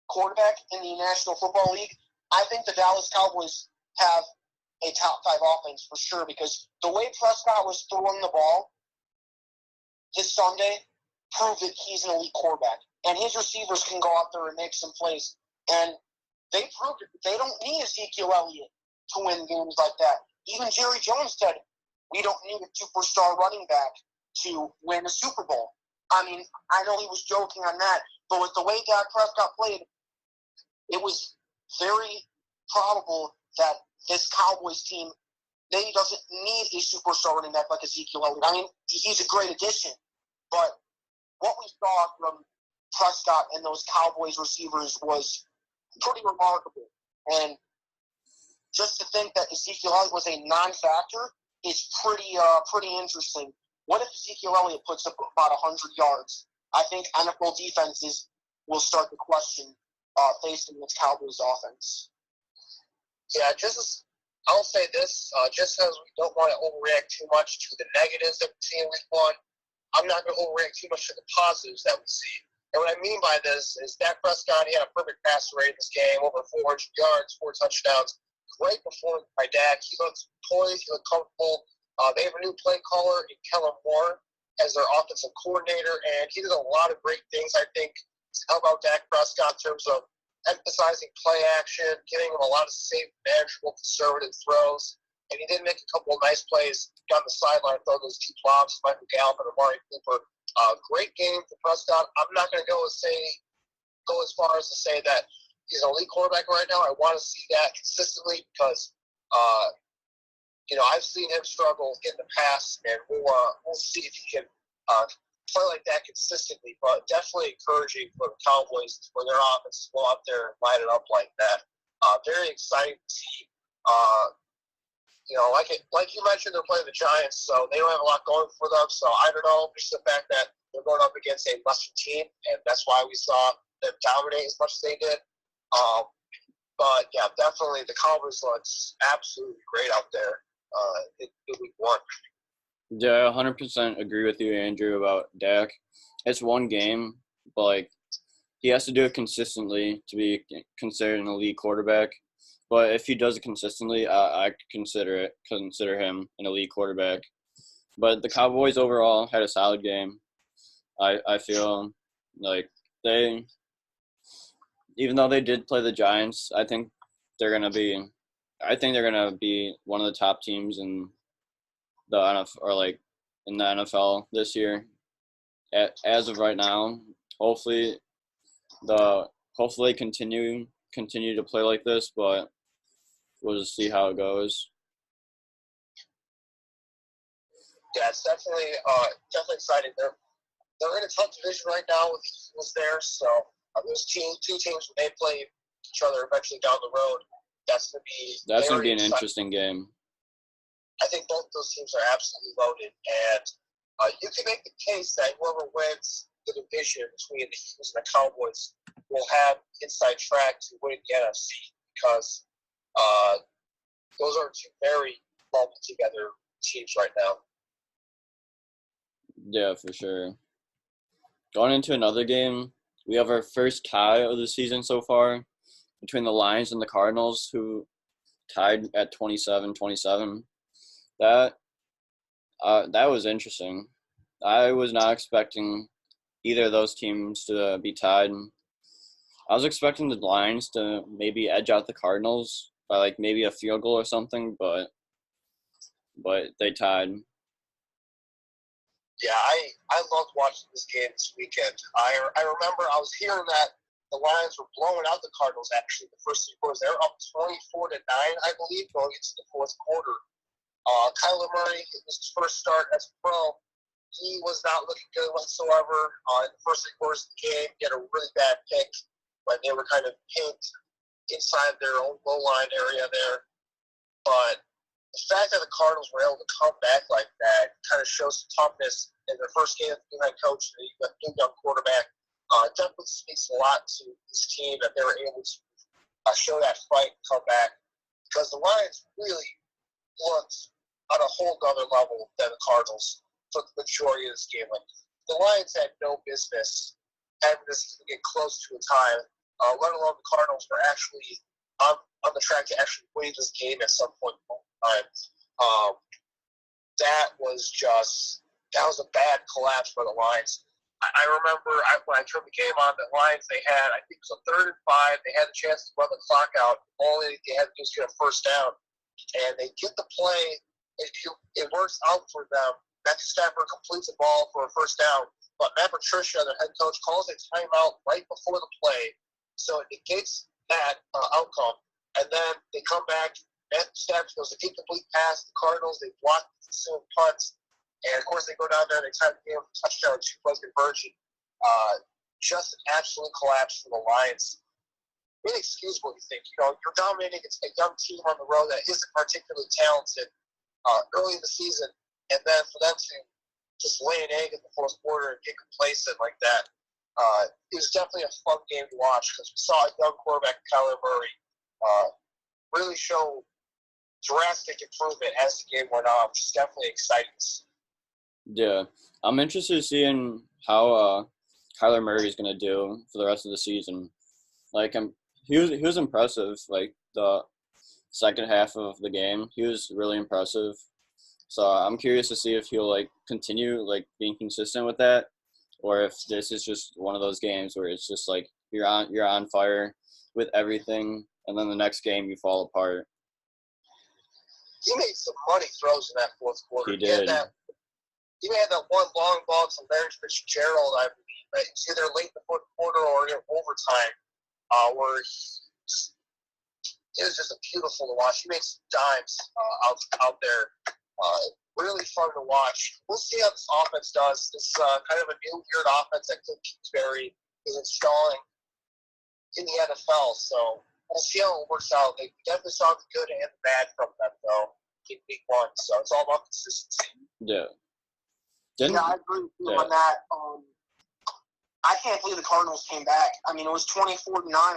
quarterback in the National Football League, I think the Dallas Cowboys have a top 5 offense for sure, because the way Prescott was throwing the ball this Sunday proved that he's an elite quarterback. And his receivers can go out there and make some plays. And they proved it. They don't need Ezekiel Elliott to win games like that. Even Jerry Jones said, we don't need a superstar running back to win a Super Bowl. I mean, I know he was joking on that, but with the way Dak Prescott played, it was very probable that this Cowboys team maybe doesn't need a superstar running back like Ezekiel Elliott. I mean, he's a great addition, but what we saw from Prescott and those Cowboys receivers was pretty remarkable. And just to think that Ezekiel Elliott was a non-factor is pretty interesting. What if Ezekiel Elliott puts up about 100 yards? I think NFL defenses will start to question facing this Cowboys offense. Yeah, I'll say this, just as we don't want to overreact too much to the negatives that we see in Week 1, I'm not going to overreact too much to the positives that we see. And what I mean by this is Dak Prescott, he had a perfect passer rate in this game, over 400 yards, 4 touchdowns. Great performance by Dak. He looks poised. He looks comfortable. They have a new play caller in Kellen Moore as their offensive coordinator, and he did a lot of great things, I think, to help out Dak Prescott in terms of emphasizing play action, giving him a lot of safe, manageable, conservative throws. And he did make a couple of nice plays down the sideline, throw those deep lobs to Michael Gallup and Amari Cooper. Great game for Prescott. I'm not going to go as far as to say that he's an elite quarterback right now. I want to see that consistently because, I've seen him struggle in the past, and we'll see if he can play like that consistently. But definitely encouraging for the Cowboys for their offense to go out there and light it up like that. Very exciting to see. Like you mentioned, they're playing the Giants, so they don't have a lot going for them. So I don't know, just the fact that they're going up against a lesser team, and that's why we saw them dominate as much as they did. But yeah, definitely the Cowboys looks absolutely great out there in Week 1. Yeah, 100% agree with you, Andrew, about Dak. It's one game, but he has to do it consistently to be considered an elite quarterback. But if he does it consistently, I consider him an elite quarterback. But the Cowboys overall had a solid game. I feel like even though they did play the Giants, I think they're gonna be one of the top teams in the NFL or in the NFL this year. As of right now, hopefully they continue to play like this, but we'll just see how it goes. Yeah, it's definitely exciting. They're in a tough division right now with the Eagles there, so those two teams, when they play each other eventually down the road, that's going to be an interesting game. I think both those teams are absolutely loaded, and you can make the case that whoever wins the division between the Eagles and the Cowboys will have inside track to winning the NFC because those are two very well put together teams right now. Yeah, for sure. Going into another game, we have our first tie of the season so far between the Lions and the Cardinals, who tied at 27-27. That was interesting. I was not expecting either of those teams to be tied. I was expecting the Lions to maybe edge out the Cardinals by maybe a field goal or something, but they tied. Yeah, I loved watching this game this weekend. I remember I was hearing that the Lions were blowing out the Cardinals actually the first 3 quarters. They were up 24-9, I believe, going into the fourth quarter. Kyler Murray, his first start as a pro, he was not looking good whatsoever. In the first 3 quarters of the game, he had a really bad pick when they were kind of pinned inside their own goal line area there. But the fact that the Cardinals were able to come back like that kind of shows some toughness in their first game with the new head coach and the new young quarterback. Definitely speaks a lot to this team that they were able to show that fight and come back because the Lions really looked on a whole other level than the Cardinals for the majority of this game. Like, the Lions had no business having this get close to a tie, let alone the Cardinals were actually on the track to actually win this game at some point in time. That was a bad collapse for the Lions. I remember when I turned the game on, the Lions, they had, I think it was a 3rd and 5. They had a chance to run the clock out. Only they had to just get a first down. And they get the play. It works out for them. Matthew Stafford completes the ball for a first down. But Matt Patricia, their head coach, calls a timeout right before the play. So it negates that outcome. And then they come back. Matthew Stafford goes an incomplete pass. The Cardinals, they block the soon punts. And, of course, they go down there and they tie the game with a touchdown, 2-point conversion. Just an absolute collapse for the Lions. Inexcusable, you think. You know, you're dominating a young team on the road that isn't particularly talented early in the season, and then for them to just lay an egg in the fourth quarter and get complacent like that, it was definitely a fun game to watch because we saw a young quarterback, Kyler Murray, really show drastic improvement as the game went on, which is definitely exciting. Yeah, I'm interested in seeing how Kyler Murray is going to do for the rest of the season. Like, he was impressive. Like, the second half of the game, he was really impressive. So I'm curious to see if he'll like continue like being consistent with that, or if this is just one of those games where it's just like you're on fire with everything, and then the next game you fall apart. He made some money throws in that fourth quarter. He did. He had that one long ball to Larry Fitzgerald, I believe. It was either late in the fourth quarter or in overtime, where it was just beautiful to watch. He made some dimes out there. Really fun to watch. We'll see how this offense does. This kind of a new weird offense that Cliff Kingsbury is installing in the NFL. So we'll see how it works out. They definitely saw the good and the bad from them, though, in week one. So it's all about consistency. Yeah. I agree with you on that. I can't believe the Cardinals came back. I mean, it was 24-9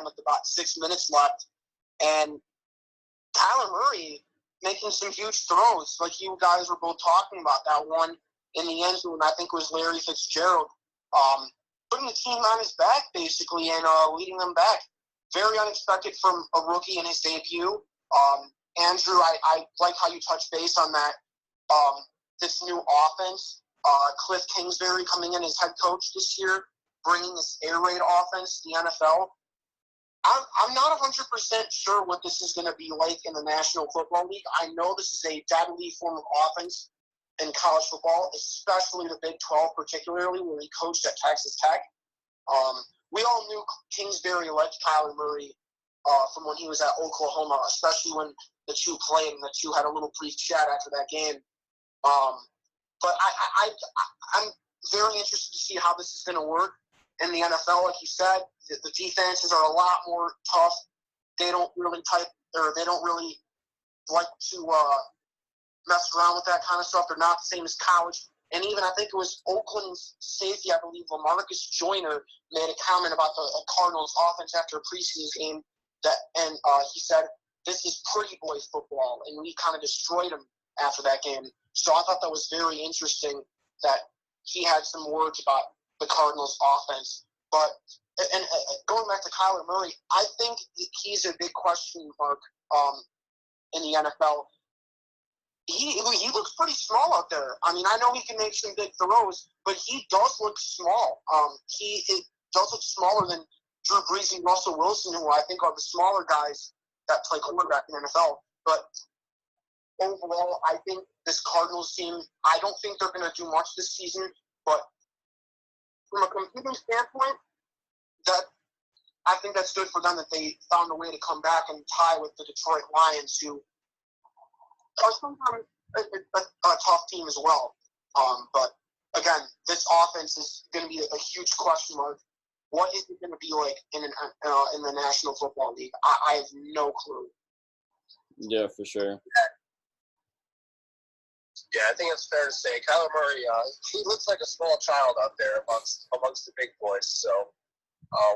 with about 6 minutes left. And Kyler Murray making some huge throws, like you guys were both talking about. That one in the end zone, I think, was Larry Fitzgerald, putting the team on his back, basically, and leading them back. Very unexpected from a rookie in his debut. Andrew, I like how you touched base on that. This new offense, Cliff Kingsbury coming in as head coach this year, bringing this air raid offense to the NFL. I'm not 100% sure what this is going to be like in the National Football League. I know this is a deadly form of offense in college football, especially the Big 12, particularly where he coached at Texas Tech. We all knew Kingsbury liked Kyler Murray from when he was at Oklahoma, especially when the two played and the two had a little brief chat after that game. But I'm very interested to see how this is going to work in the NFL. Like you said, the defenses are a lot more tough. They don't really they don't really like to mess around with that kind of stuff. They're not the same as college. And even I think it was Oakland's safety, I believe, LaMarcus Joyner, made a comment about the Cardinals' offense after a preseason game, and he said, "This is pretty boy football," and we kind of destroyed him after that game. So I thought that was very interesting that he had some words about the Cardinals' offense. But and going back to Kyler Murray, I think he's a big question mark in the NFL. He looks pretty small out there. I mean, I know he can make some big throws, but he does look small. He does look smaller than Drew Brees and Russell Wilson, who I think are the smaller guys that play quarterback in the NFL. But overall, I think this Cardinals team, I don't think they're going to do much this season, but from a competing standpoint, I think that's good for them that they found a way to come back and tie with the Detroit Lions, who are sometimes a tough team as well. But again, this offense is going to be a huge question mark. What is it going to be like in the National Football League? I have no clue. Yeah, for sure. Yeah, I think it's fair to say Kyler Murray, he looks like a small child out there amongst the big boys. So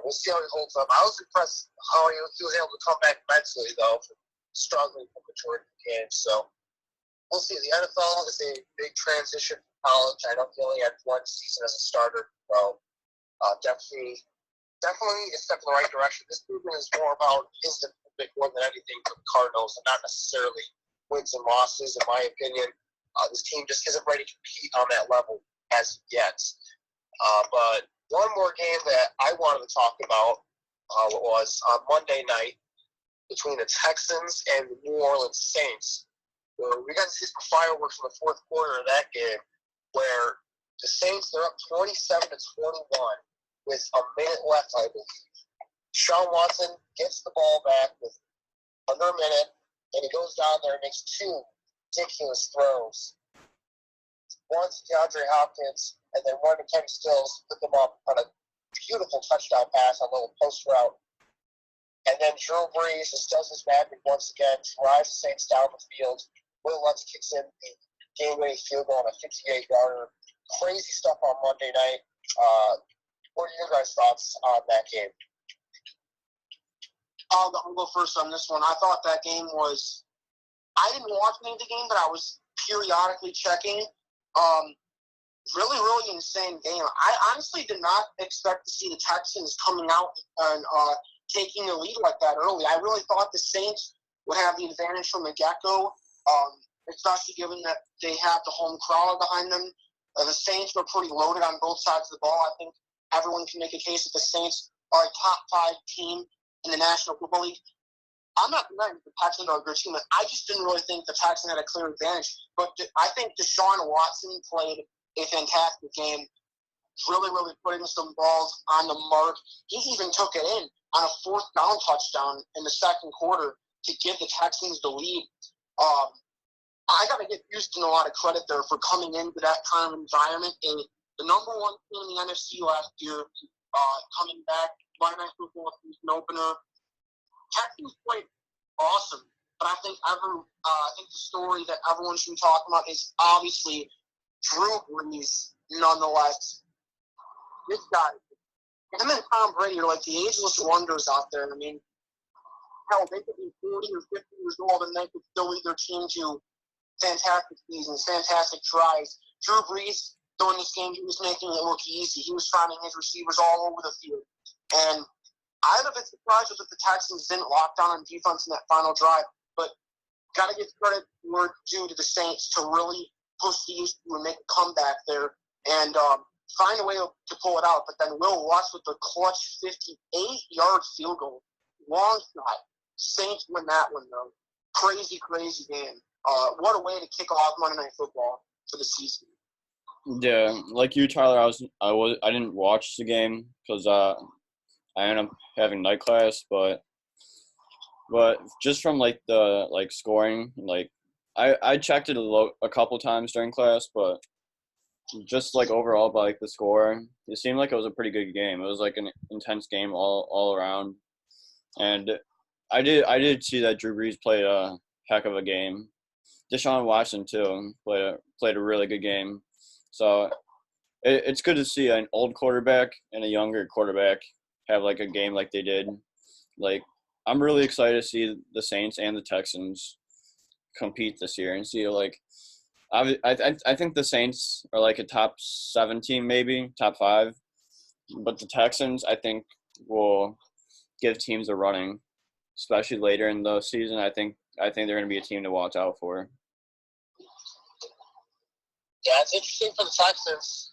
we'll see how he holds up. I was impressed how he was able to come back mentally, though, from struggling for the majority of the game. So we'll see. The NFL is a big transition from college. I know he only had one season as a starter, so definitely a step in the right direction. This movement is more about his development more than anything for the Cardinals, and not necessarily wins and losses, in my opinion. This team just isn't ready to compete on that level as yet. But one more game that I wanted to talk about was on Monday night between the Texans and the New Orleans Saints. We got to see some fireworks in the fourth quarter of that game, where the Saints, they're up 27-21 with a minute left, I believe. Sean Watson gets the ball back with under a minute, and he goes down there and makes two ridiculous throws. One to DeAndre Hopkins, and then one to Kenny Stills, put them up on a beautiful touchdown pass on a little post route. And then Drew Brees just does his magic once again, drives the Saints down the field. Will Lutz kicks in the game-winning field goal on a 58-yarder. Crazy stuff on Monday night. What are your guys' thoughts on that game? I'll go first on this one. I thought that game was – I didn't watch any of the game, but I was periodically checking. Really, really insane game. I honestly did not expect to see the Texans coming out and taking the lead like that early. I really thought the Saints would have the advantage from the get-go, especially given that they have the home crowd behind them. The Saints were pretty loaded on both sides of the ball. I think everyone can make a case that the Saints are a top-5 team in the National Football League. I'm not denying the Texans are a good team. I just didn't really think the Texans had a clear advantage. But I think Deshaun Watson played a fantastic game, really, really putting some balls on the mark. He even took it in on a fourth down touchdown in the second quarter to give the Texans the lead. I got to give Houston a lot of credit there for coming into that kind of environment. And the number one team in the NFC last year, coming back, Monday Night Football season opener. Texans played awesome, but I think the story that everyone should be talking about is obviously Drew Brees. Nonetheless, this guy, him and Tom Brady are like the ageless wonders out there. I mean, hell, they could be 40 or 50 years old and they could still lead their team to fantastic seasons, fantastic tries. Drew Brees, during this game, he was making it look easy. He was finding his receivers all over the field. And I'd have been surprised if the Texans didn't lock down on defense in that final drive. But got to give credit where due to the Saints to really push the issue and make a comeback there and find a way to pull it out. But then Will Lutz with the clutch 58-yard field goal. Long shot. Saints win that one, though. Crazy, crazy game. What a way to kick off Monday Night Football for the season. Yeah, like you, Tyler, I didn't watch the game because I ended up having night class, but just from like the scoring, like I checked it a couple times during class, but just like overall by like the score, it seemed like it was a pretty good game. It was like an intense game all around, and I did see that Drew Brees played a heck of a game. Deshaun Watson too played a really good game. So it's good to see an old quarterback and a younger quarterback have like a game like they did. Like I'm really excited to see the Saints and the Texans compete this year and see like I think the Saints are like a top 7 team, maybe top 5, but the Texans I think will give teams a running, especially later in the season. I think they're going to be a team to watch out for. Yeah, it's interesting for the Texans.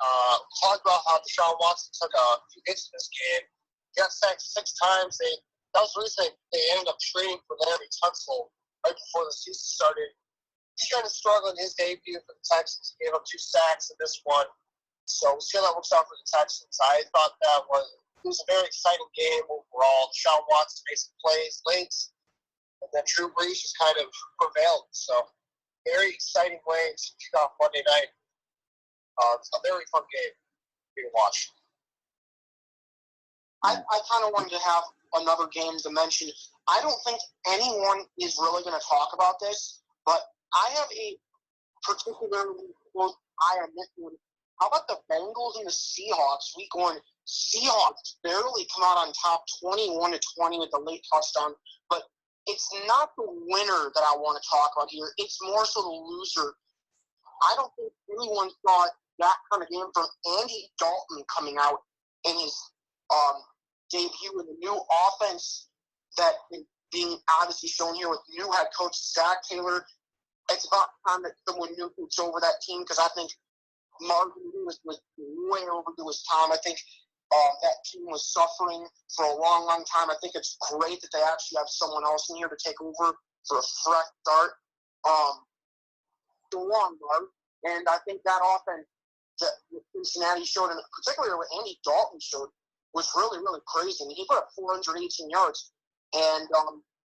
Talk about how Deshaun Watson took a few hits in this game. He got sacked 6 times. That was the reason they ended up trading for Larry Tunsil right before the season started. He's kind of struggled in his debut for the Texans. He gave up 2 sacks in this one. So we'll see how that works out for the Texans. I thought it was a very exciting game overall. Deshaun Watson made some plays late, and then Drew Brees just kind of prevailed. So very exciting way to kick off Monday night. It's a very fun game for you to watch. I kind of wanted to have another game to mention. I don't think anyone is really going to talk about this, but I have a particularly close eye on this one. How about the Bengals and the Seahawks? Week 1, Seahawks barely come out on top 21-20 with a late touchdown, but it's not the winner that I want to talk about here. It's more so the loser. I don't think anyone thought that kind of game from Andy Dalton coming out in his debut with a new offense that is being obviously shown here with new head coach Zach Taylor. It's about time that someone new takes over that team because I think Marvin Lewis was way overdue his time. I think that team was suffering for a long, long time. I think it's great that they actually have someone else in here to take over for a fresh start. The long run, and I think that offense that Cincinnati showed, and particularly what Andy Dalton showed, was really, really crazy. I mean, he put up 418 yards, and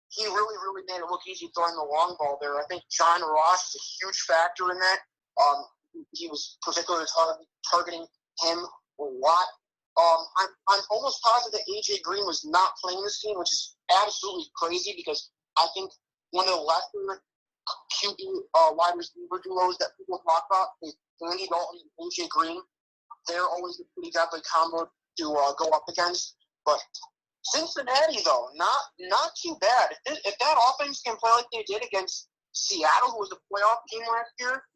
he really, really made it look easy throwing the long ball there. I think John Ross is a huge factor in that. He was particularly targeting him a lot. I'm almost positive that A.J. Green was not playing this game, which is absolutely crazy because I think one of the lesser QB wide receiver duos that people talk about is Andy Dalton and A.J. Green. They're always a pretty deadly combo to go up against. But Cincinnati, though, not too bad. If that offense can play like they did against Seattle, who was a playoff team last year,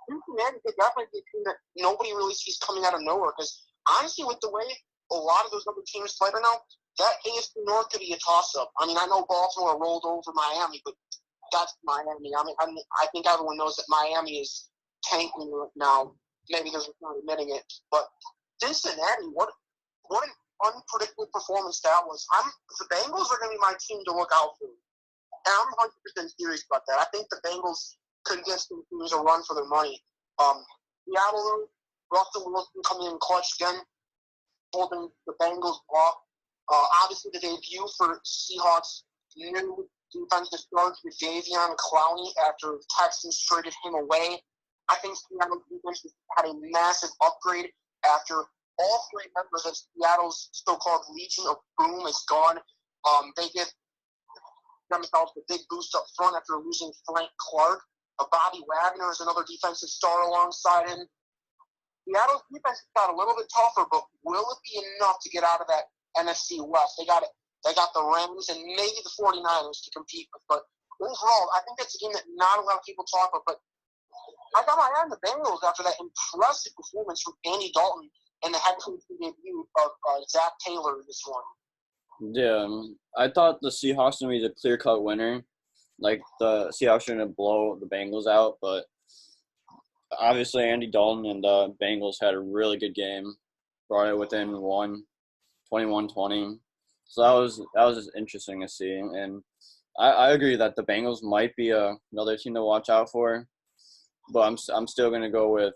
Cincinnati could definitely be a team that nobody really sees coming out of nowhere. Because honestly, with the way a lot of those other teams play right now, that AFC North could be a toss-up. I mean, I know Baltimore rolled over Miami, but that's Miami. I think everyone knows that Miami is tanking right now. Maybe they're just not admitting it. But Cincinnati, what an unpredictable performance that was. The Bengals are going to be my team to look out for. And I'm 100% serious about that. I think the Bengals could give some teams a run for their money. Seattle, Russell Wilson coming in clutch again, holding the Bengals off. Obviously, the debut for Seahawks new defensive starts with Jadeveon Clowney after Texans traded him away. I think Seattle's defense had a massive upgrade after all three members of Seattle's so-called Legion of Boom is gone. They give themselves a big boost up front after losing Frank Clark. Bobby Wagner is another defensive star alongside him. Seattle's defense got a little bit tougher, but will it be enough to get out of that NFC West? They got the Rams and maybe the 49ers to compete with. But overall, I think that's a game that not a lot of people talk about. But I got my eye on the Bengals after that impressive performance from Andy Dalton and the head coach debut of Zach Taylor this one. Yeah, I thought the Seahawks would be the clear-cut winner. Like, the Seahawks shouldn't blow the Bengals out, but obviously Andy Dalton and the Bengals had a really good game. Brought it within 21-20. So that was just interesting to see. And I agree that the Bengals might be another team to watch out for. But I'm still gonna go with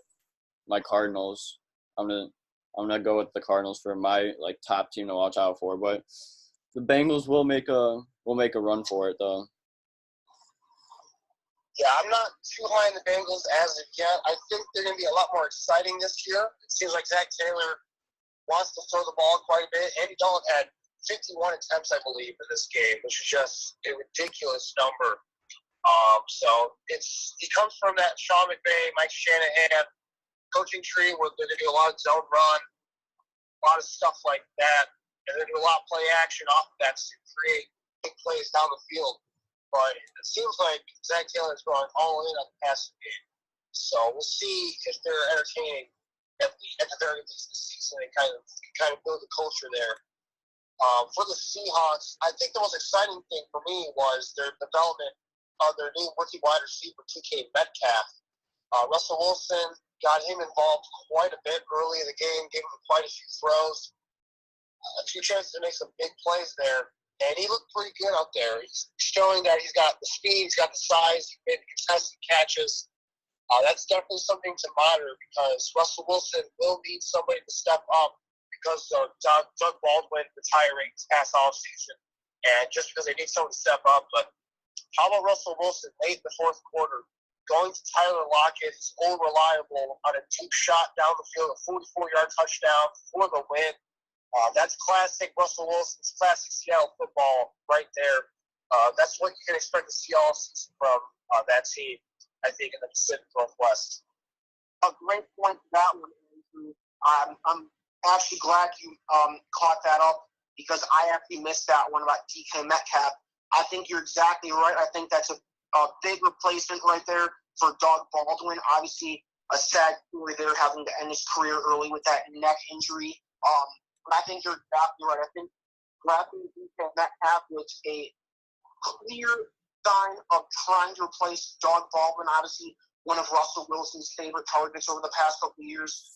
my Cardinals. I'm gonna go with the Cardinals for my top team to watch out for. But the Bengals will make a run for it though. Yeah, I'm not too high on the Bengals as of yet. I think they're going to be a lot more exciting this year. It seems like Zach Taylor wants to throw the ball quite a bit. Andy Dalton had 51 attempts, I believe, in this game, which is just a ridiculous number. So he comes from that Sean McVay, Mike Shanahan coaching tree where they're going to do a lot of zone run, a lot of stuff like that, and they're going to do a lot of play action off of that to create big plays down the field. But it seems like Zach Taylor is going all in on the passing game. So we'll see if they're entertaining at the very least this season and kind of build a culture there. For the Seahawks, I think the most exciting thing for me was their development of their new rookie wide receiver, DK Metcalf. Russell Wilson got him involved quite a bit early in the game, gave him quite a few throws, a few chances to make some big plays there. And he looked pretty good out there. He's showing that he's got the speed, he's got the size, he's made contested catches. That's definitely something to monitor because Russell Wilson will need somebody to step up because of Doug Baldwin retiring this past offseason. And just because they need someone to step up. But how about Russell Wilson late in the fourth quarter going to Tyler Lockett, who's old reliable on a deep shot down the field, a 44-yard touchdown for the win. That's classic Russell Wilson's classic Seattle football right there. That's what you can expect to see all season from that team, I think, in the Pacific Northwest. A great point to that one, Andrew. I'm actually glad you caught that up because I actually missed that one about DK Metcalf. I think you're exactly right. I think that's a big replacement right there for Doug Baldwin. Obviously, a sad story there, having to end his career early with that neck injury. But I think you're exactly right. I think grabbing DK Metcalf was a clear sign of trying to replace Doug Baldwin, obviously one of Russell Wilson's favorite targets over the past couple of years.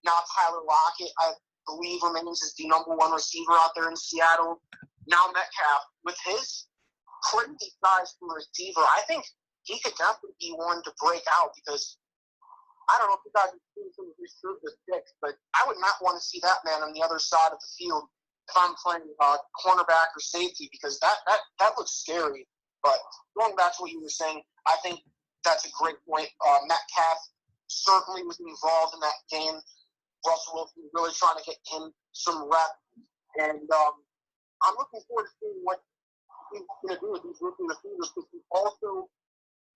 Now Tyler Lockett, I believe, remains as the number one receiver out there in Seattle. Now Metcalf, with his crazy size for a receiver, I think he could definitely be one to break out because I don't know if you guys have seen some of his statistics, but I would not want to see that man on the other side of the field if I'm playing cornerback or safety because that looks scary. But going back to what you were saying, I think that's a great point. Metcalf certainly was involved in that game. Russell Wilson really trying to get him some reps. And I'm looking forward to seeing what he's going to do with these rookie receivers because he also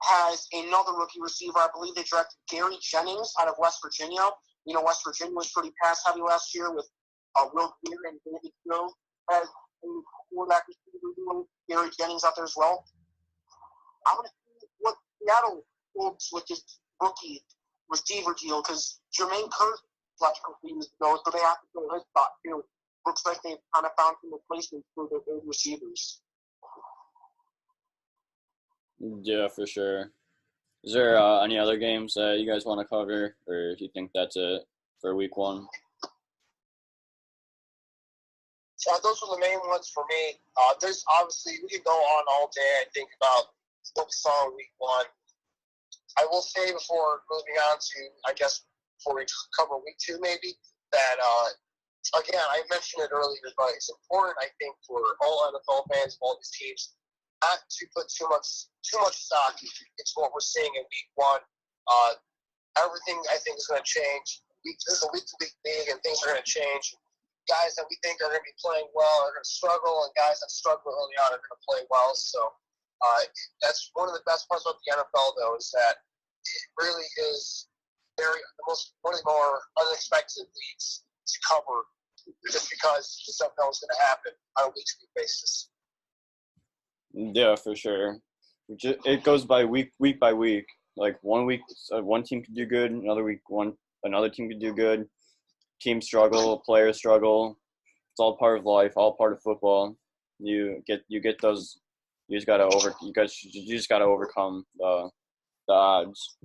has another rookie receiver. I believe they drafted Gary Jennings out of West Virginia. You know, West Virginia was pretty pass-heavy last year with Will Greer and David Joe as a quarterback receiver. Gary Jennings out there as well. I want to see what Seattle holds with this rookie receiver deal because Jermaine Kearse left a couple years ago, so they have to fill his spot too. Looks like they've kind of found some replacements for their big receivers. Yeah, for sure. Is there any other games that you guys want to cover, or do you think that's it for week one? Those were the main ones for me. There's obviously, we could go on all day, I think, about what we saw in week one. I will say before moving on to, I guess, before we cover week two maybe, that, again, I mentioned it earlier, but it's important, I think, for all NFL fans of all these teams not to put too much stock into what we're seeing in week one. Everything, I think, is going to change. This is a week-to-week league, and things are going to change. Guys that we think are going to be playing well are going to struggle, and guys that struggle early on are going to play well. So that's one of the best parts about the NFL, though, is that it really is one of the more unexpected leagues to cover just because the stuff that was going to happen on a week-to-week basis. Yeah, for sure. It goes by week by week. Like 1 week, one team could do good. Another week, another team could do good. Teams struggle, players struggle. It's all part of life, all part of football. You get those. You just gotta overcome the odds.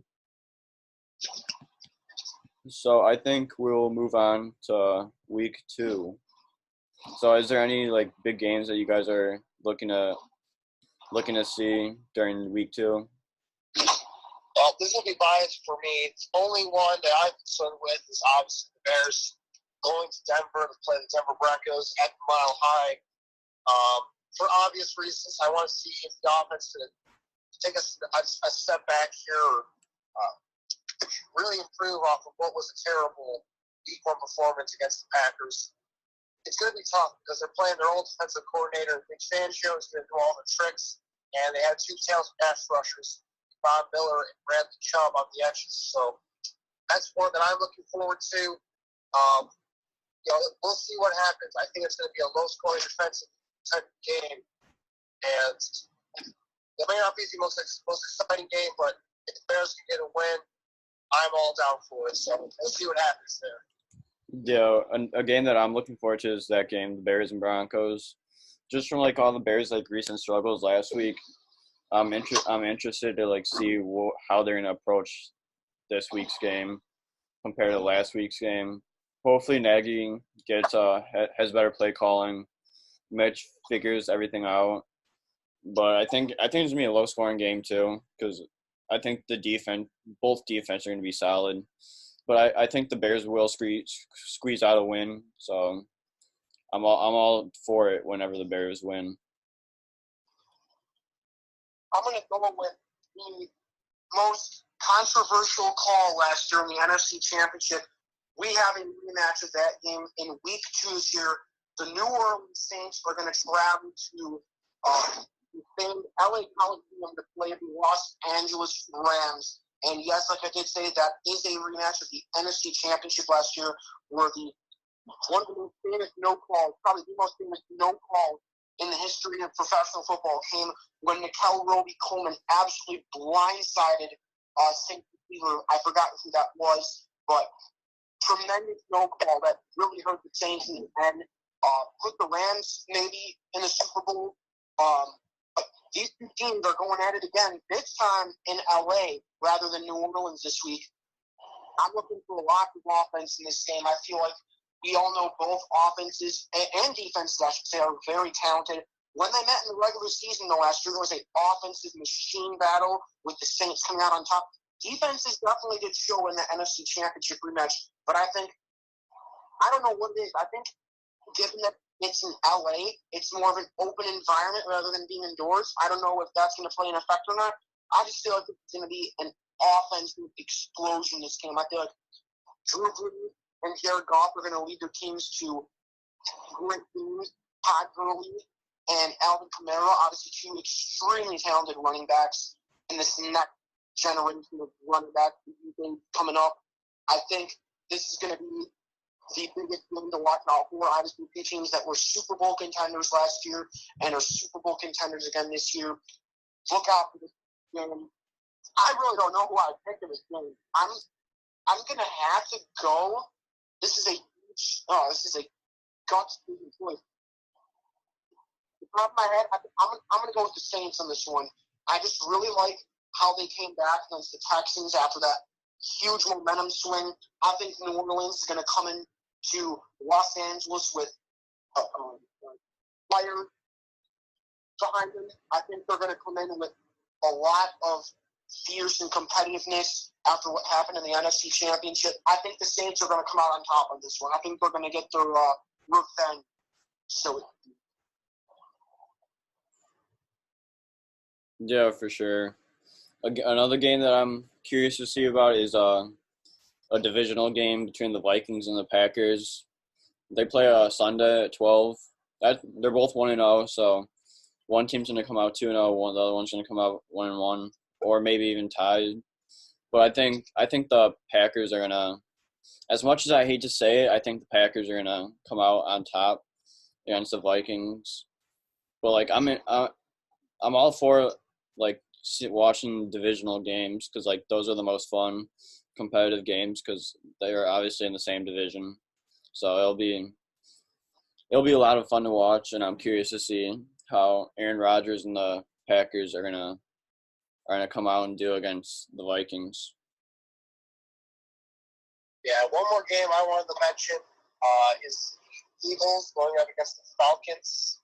So I think we'll move on to week two. So is there any like big games that you guys are looking to see during week two? Well, this will be biased for me. The only one that I'm concerned with is obviously the Bears going to Denver to play the Denver Broncos at Mile High. For obvious reasons, I want to see if the offense can take a step back here or really improve off of what was a terrible week one performance against the Packers. It's going to be tough because they're playing their old defensive coordinator. Vic Fangio is going to do all the tricks, and they have two talented pass rushers, Von Miller and Bradley Chubb on the edges. So that's one that I'm looking forward to. We'll see what happens. I think it's going to be a low-scoring defensive type of game, and it may not be the most exciting game, but if the Bears can get a win, I'm all down for it. So we'll see what happens there. Yeah, a game that I'm looking forward to is that game, the Bears and Broncos. Just from like all the Bears like recent struggles last week, I'm interested to like see how they're gonna approach this week's game compared to last week's game. Hopefully Nagy has better play calling. Mitch figures everything out, but I think it's gonna be a low scoring game too because I think both defense are gonna be solid. But I think the Bears will squeeze out a win, so I'm all for it whenever the Bears win. I'm going to go with the most controversial call last year in the NFC Championship. We have a rematch of that game in week two here. The New Orleans Saints are going to travel to the famed LA Coliseum to play the Los Angeles Rams. And yes, like I did say, that is a rematch of the NFC Championship last year, where one of the most famous no calls, probably the most famous no calls in the history of professional football came when Nickel Roby-Coleman absolutely blindsided St. Receiver. I forgot who that was, but tremendous no call that really hurt the Saints in the end. Put the Rams maybe in the Super Bowl. But these two teams are going at it again, this time in LA rather than New Orleans this week. I'm looking for a lot of offense in this game. I feel like we all know both offenses and defenses, I should say, are very talented. When they met in the regular season, though, last year, there was an offensive machine battle with the Saints coming out on top. Defenses definitely did show in the NFC Championship rematch, but I don't know what it is. I think given that it's in LA, it's more of an open environment rather than being indoors. I don't know if that's going to play an effect or not. I just feel like it's going to be an offensive explosion this game. I feel like Drew Brees and Jared Goff are going to lead their teams to great games. Todd Gurley and Alvin Kamara, obviously two extremely talented running backs in this next generation of running backs coming up. I think this is going to be the biggest game to watch out for. Obviously, two teams that were Super Bowl contenders last year and are Super Bowl contenders again this year. Look out for this game. I really don't know who I pick in this game. I'm going to have to go. This is a gut-speaking choice. The top of my head, I'm going to go with the Saints on this one. I just really like how they came back against the Texans after that huge momentum swing. I think New Orleans is going to come in to Los Angeles with fire behind them. I think they're going to come in with a lot of fierce and competitiveness after what happened in the NFC Championship. I think the Saints are going to come out on top of this one. I think they're going to get their revenge. So, Yeah, for sure. Another game that I'm curious to see about is a divisional game between the Vikings and the Packers. They play Sunday at 12. They're both 1-0, so one team's going to come out 2-0, the other one's going to come out 1-1, or maybe even tied. But I think the Packers are going to, as much as I hate to say it, I think the Packers are going to come out on top against the Vikings. But like I'm all for like watching divisional games because like those are the most fun competitive games because they are obviously in the same division. So it'll be a lot of fun to watch, and I'm curious to see how Aaron Rodgers and the Packers are gonna come out and do against the Vikings. Yeah, one more game I wanted to mention is the Eagles going up against the Falcons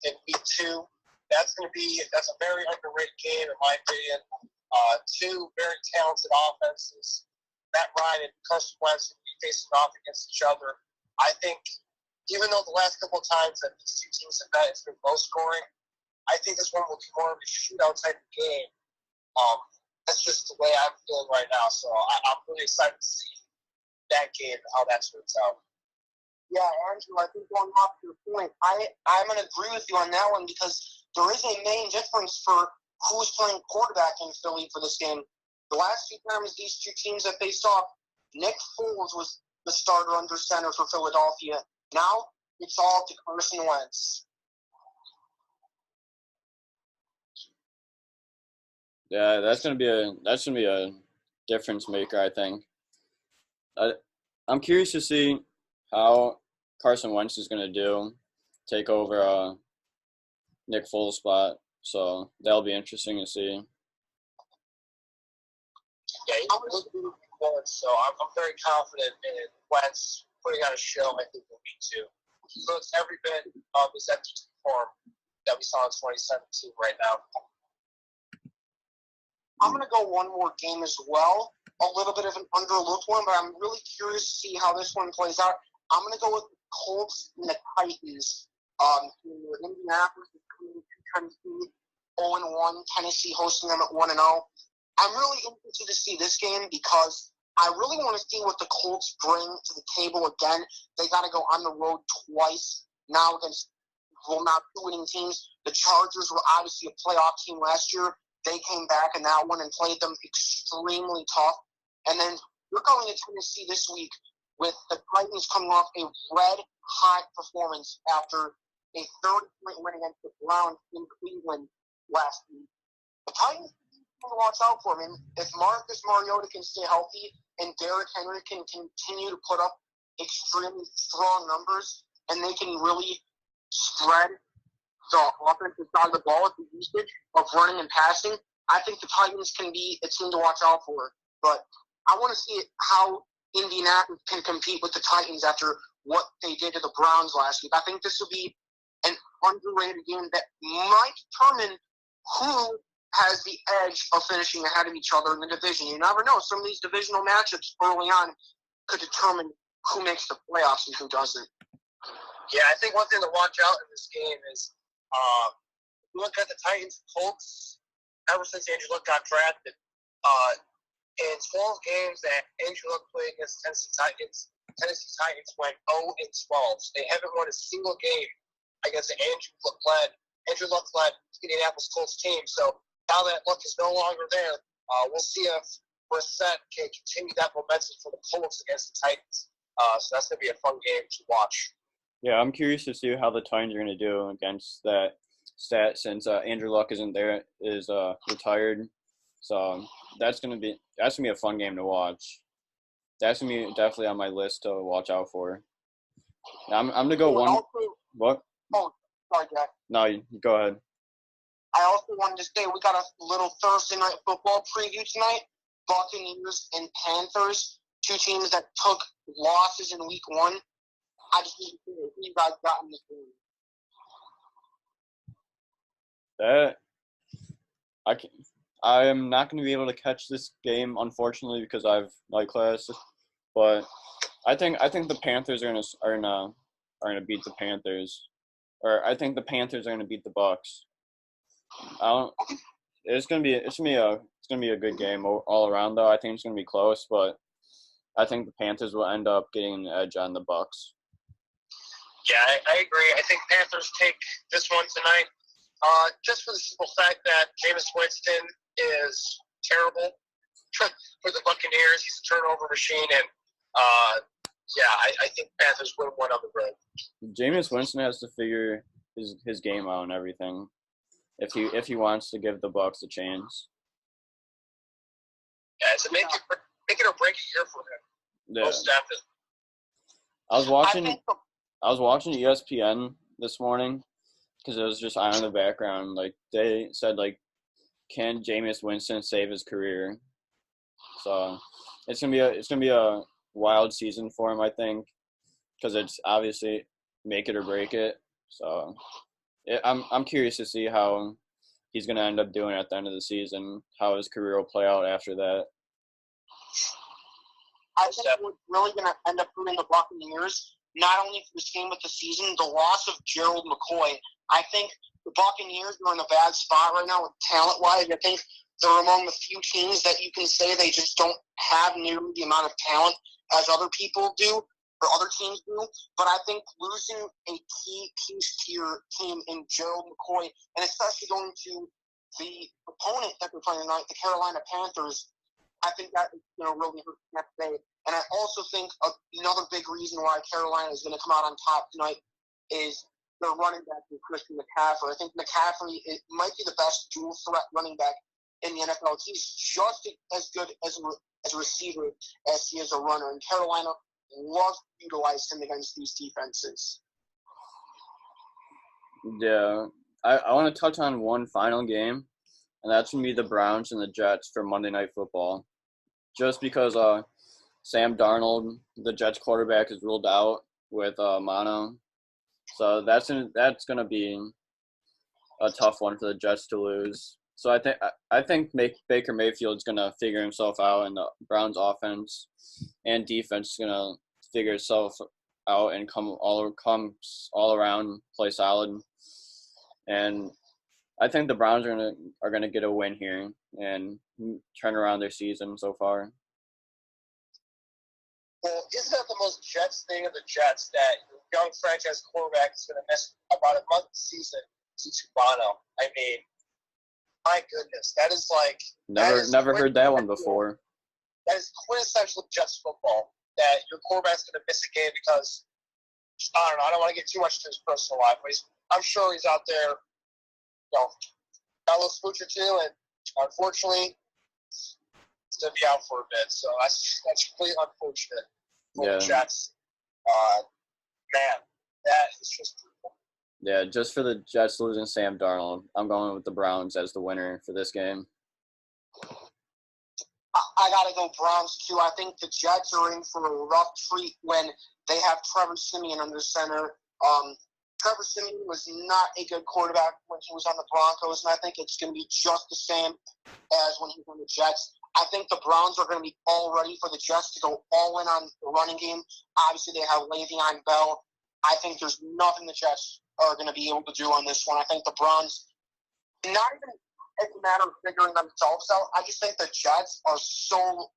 in Week 2. That's a very underrated game in my opinion. Two very talented offenses. Matt Ryan and Carson Wentz will be facing off against each other. I think even though the last couple of times that these two teams have met, it's been low scoring, I think this one will be more of a shootout type of game. That's just the way I'm feeling right now. So I'm really excited to see that game, how that turns out. yeah, Andrew, I think going off your point, I'm going to agree with you on that one because there is a main difference for who's playing quarterback in Philly for this game. The last few times these two teams have faced off, Nick Foles was the starter under center for Philadelphia. Now it's all to Carson Wentz. Yeah, that's gonna be a difference maker, I think. I'm curious to see how Carson Wentz is gonna do, take over Nick Foles' spot. So that'll be interesting to see. Yeah, he's really good Wentz, so I'm very confident in Wentz putting on a show. I think in Week 2. He looks every bit of his MVP form that we saw in 2017 right now. I'm going to go one more game as well. A little bit of an underlooked one, but I'm really curious to see how this one plays out. I'm going to go with the Colts and the Titans. Indianapolis is coming to Tennessee, 0-1. Tennessee hosting them at 1-0. I'm really interested to see this game because I really want to see what the Colts bring to the table again. They got to go on the road twice now against, well, not two winning teams. The Chargers were obviously a playoff team last year. They came back in that one and played them extremely tough. And then we're going to Tennessee this week with the Titans coming off a red-hot performance after a 30-point win against the Browns in Cleveland last week. The Titans need to watch out for. I mean, if Marcus Mariota can stay healthy and Derrick Henry can continue to put up extremely strong numbers, and they can really spread the offensive side of the ball with the usage of running and passing, I think the Titans can be a team to watch out for. But I want to see how Indianapolis can compete with the Titans after what they did to the Browns last week. I think this will be an underrated game that might determine who has the edge of finishing ahead of each other in the division. You never know. Some of these divisional matchups early on could determine who makes the playoffs and who doesn't. Yeah, I think one thing to watch out in this game is look at the Titans Colts ever since Andrew Luck got drafted. In 12 games that Andrew Luck played against Tennessee Titans went 0-12. They haven't won a single game against the Andrew Luck-led Indianapolis Colts team. So now that Luck is no longer there, we'll see if Brissett can continue that momentum for the Colts against the Titans. So that's going to be a fun game to watch. Yeah, I'm curious to see how the Titans are going to do against that stat since Andrew Luck is retired. So that's gonna be a fun game to watch. That's gonna be definitely on my list to watch out for. Now, I'm gonna go one. Also, What? Oh, sorry, Jack. No, you go ahead. I also wanted to say we got a little Thursday night football preview tonight. Buccaneers and Panthers, two teams that took losses in week one. I just need to see who you guys got in this game. I am not going to be able to catch this game, unfortunately, because I have night class. But I think the Panthers are gonna beat the Panthers, or I think the Panthers are gonna beat the Bucks. It's gonna be a good game all around, though. I think it's gonna be close, but I think the Panthers will end up getting an edge on the Bucks. Yeah, I agree. I think Panthers take this one tonight, just for the simple fact that Jameis Winston is terrible for the Buccaneers. He's a turnover machine, and I think Panthers win one on the road. Jameis Winston has to figure his game out and everything if he wants to give the Bucks a chance. Yeah, it's a make it or break it year for him. Yeah. Most definitely. I was watching ESPN this morning because it was just on in the background. Like they said, can Jameis Winston save his career? So it's gonna be a wild season for him, I think, because it's obviously make it or break it. So I'm curious to see how he's gonna end up doing at the end of the season, how his career will play out after that. I think what's really gonna end up hurting the Buccaneers, not only for this game but the season, the loss of Gerald McCoy. I think the Buccaneers are in a bad spot right now with talent-wise. I think they're among the few teams that you can say they just don't have nearly the amount of talent as other people do or other teams do. But I think losing a key piece to your team in Gerald McCoy, and especially going to the opponent that they're playing tonight, the Carolina Panthers, I think that is going to really hurt the next day. And I also think another big reason why Carolina is going to come out on top tonight is their running back, Christian McCaffrey. I think McCaffrey might be the best dual threat running back in the NFL. He's just as good as a receiver as he is a runner. And Carolina loves to utilize him against these defenses. Yeah. I want to touch on one final game, and that's going to be the Browns and the Jets for Monday Night Football. Just because Sam Darnold, the Jets quarterback, is ruled out with mono. So that's gonna be a tough one for the Jets to lose. So I think Baker Mayfield's gonna figure himself out, and the Browns offense and defense is gonna figure itself out and come all around, play solid. And I think the Browns are gonna get a win here and turn around their season so far. Well, isn't that the most Jets thing of the Jets that your young franchise quarterback is going to miss about a month of the season to Toronto? I mean, my goodness, that is like never heard that one before. That is quintessential Jets football. That your quarterback's going to miss a game because I don't know. I don't want to get too much into his personal life, but he's I'm sure he's out there, got a little smooch or two, and unfortunately, he's going to be out for a bit. So that's completely unfortunate for the Jets. Man, that is just brutal. Yeah, just for the Jets losing Sam Darnold, I'm going with the Browns as the winner for this game. I got to go Browns, too. I think the Jets are in for a rough treat when they have Trevor Siemian under center. Trevor Siemian was not a good quarterback when he was on the Broncos, and I think it's going to be just the same as when he was on the Jets. I think the Browns are going to be all ready for the Jets to go all in on the running game. Obviously, they have Le'Veon Bell. I think there's nothing the Jets are going to be able to do on this one. I think the Browns, not even it's a matter of figuring themselves out. I just think the Jets are so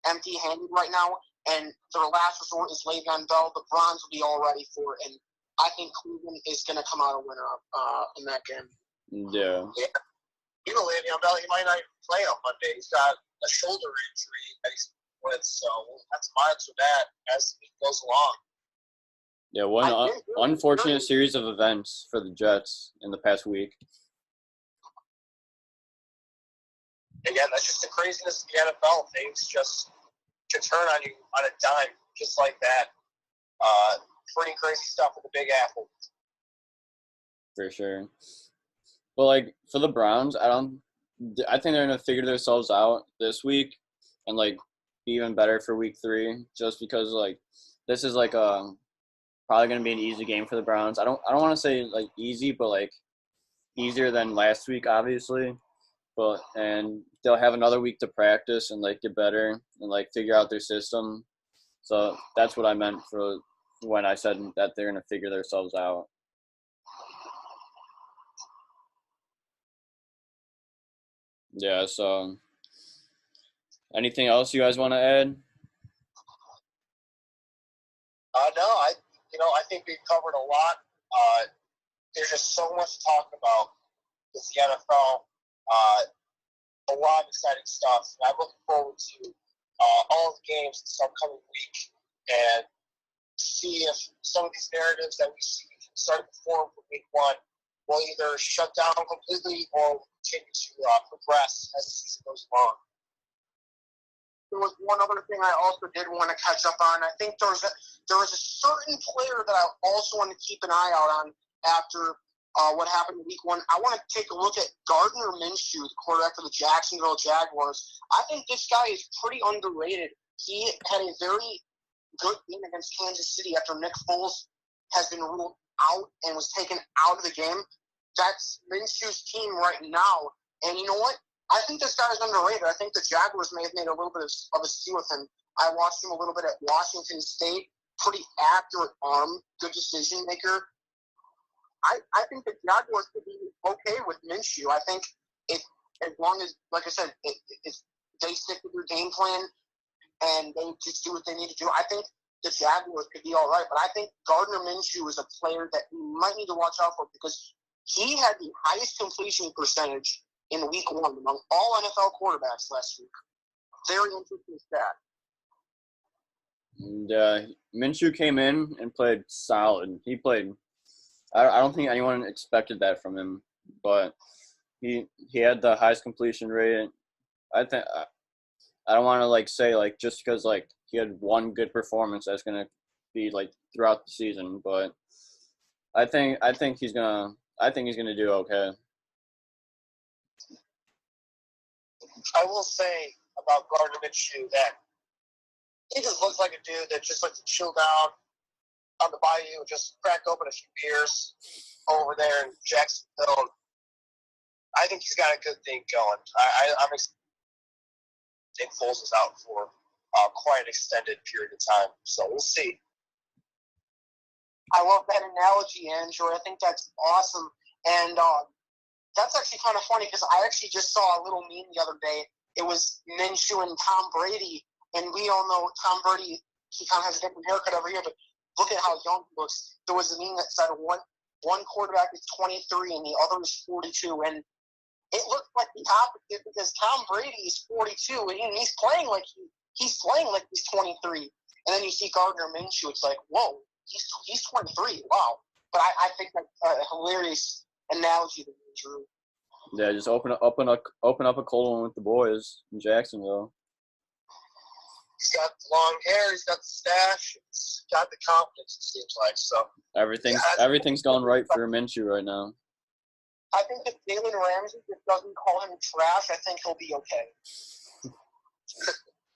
empty-handed right now, and their last resort is Le'Veon Bell. The Browns will be all ready for it, and I think Cleveland is going to come out a winner in that game. Yeah. Even Le'Veon Bell, he might not even play on Monday. He's got a shoulder injury that he's with, so that's monitor that as it goes along. Yeah, one unfortunate series of events for the Jets in the past week. Again, that's just the craziness of the NFL. Things just can turn on you on a dime, just like that. Pretty crazy stuff with the Big Apple. For sure. But, like, for the Browns, I think they're going to figure themselves out this week and, like, be even better for week 3 just because, like, this is, like, probably going to be an easy game for the Browns. I don't want to say, like, easy, but, like, easier than last week, obviously. And they'll have another week to practice and, like, get better and, like, figure out their system. So that's what I meant for when I said that they're going to figure themselves out. Yeah, so anything else you guys want to add? No, I think we've covered a lot. There's just so much to talk about with the NFL. A lot of exciting stuff. And I'm looking forward to all of the games this upcoming week and see if some of these narratives that we see starting to form for week 1 will either shut down completely or continue to progress as the season goes along. There was one other thing I also did want to catch up on. I think there was a certain player that I also want to keep an eye out on after what happened in week 1. I want to take a look at Gardner Minshew, the quarterback for the Jacksonville Jaguars. I think this guy is pretty underrated. He had a very good game against Kansas City after Nick Foles has been ruled out and was taken out of the game. That's Minshew's team right now. And you know what? I think this guy is underrated. I think the Jaguars may have made a little bit of a steal with him. I watched him a little bit at Washington State. Pretty accurate arm, good decision maker. I think the Jaguars could be okay with Minshew. I think as long as, like I said, if they stick with their game plan and they just do what they need to do, I think the Jaguars could be all right. But I think Gardner Minshew is a player that you might need to watch out for because he had the highest completion percentage in week 1 among all NFL quarterbacks last week. Very interesting stat. And Minshew came in and played solid. He played – I don't think anyone expected that from him, but he had the highest completion rate. I don't want to, like, say, like, just because, like, he had one good performance that's going to be, like, throughout the season, but I think he's going to do okay. I will say about Gardner Minshew that he just looks like a dude that just likes to chill down on the bayou and just crack open a few beers over there in Jacksonville. I think he's got a good thing going. I'm excited. Nick Foles is out for quite an extended period of time, so we'll see. I love that analogy, Andrew. I think that's awesome. And that's actually kind of funny because I actually just saw a little meme the other day. It was Minshew and Tom Brady, and we all know Tom Brady, he kind of has a different haircut every year, but look at how young he looks. There was a meme that said one quarterback is 23 and the other is 42, and it looked like the opposite because Tom Brady is 42 and he's playing like he's 23. And then you see Gardner Minshew, it's like, whoa, he's 23, wow. But I think that's a hilarious analogy that you drew. Yeah, just open up a cold one with the boys in Jacksonville. He's got the long hair. He's got the stash. He's got the confidence, it seems like. So Everything's going right for Minshew right now. I think if Jalen Ramsey just doesn't call him trash, I think he'll be okay.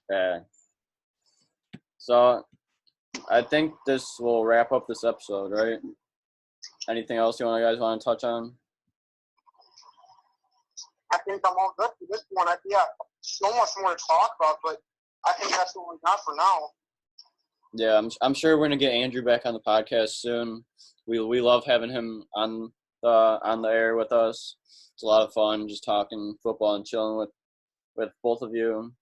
Yeah. So, I think this will wrap up this episode, right? Anything else you guys want to touch on? I think I'm all good for this one. Yeah, so much more to talk about, but I think that's what we got for now. Yeah, I'm sure we're gonna get Andrew back on the podcast soon. We love having him on the air with us. It's a lot of fun just talking football and chilling with both of you.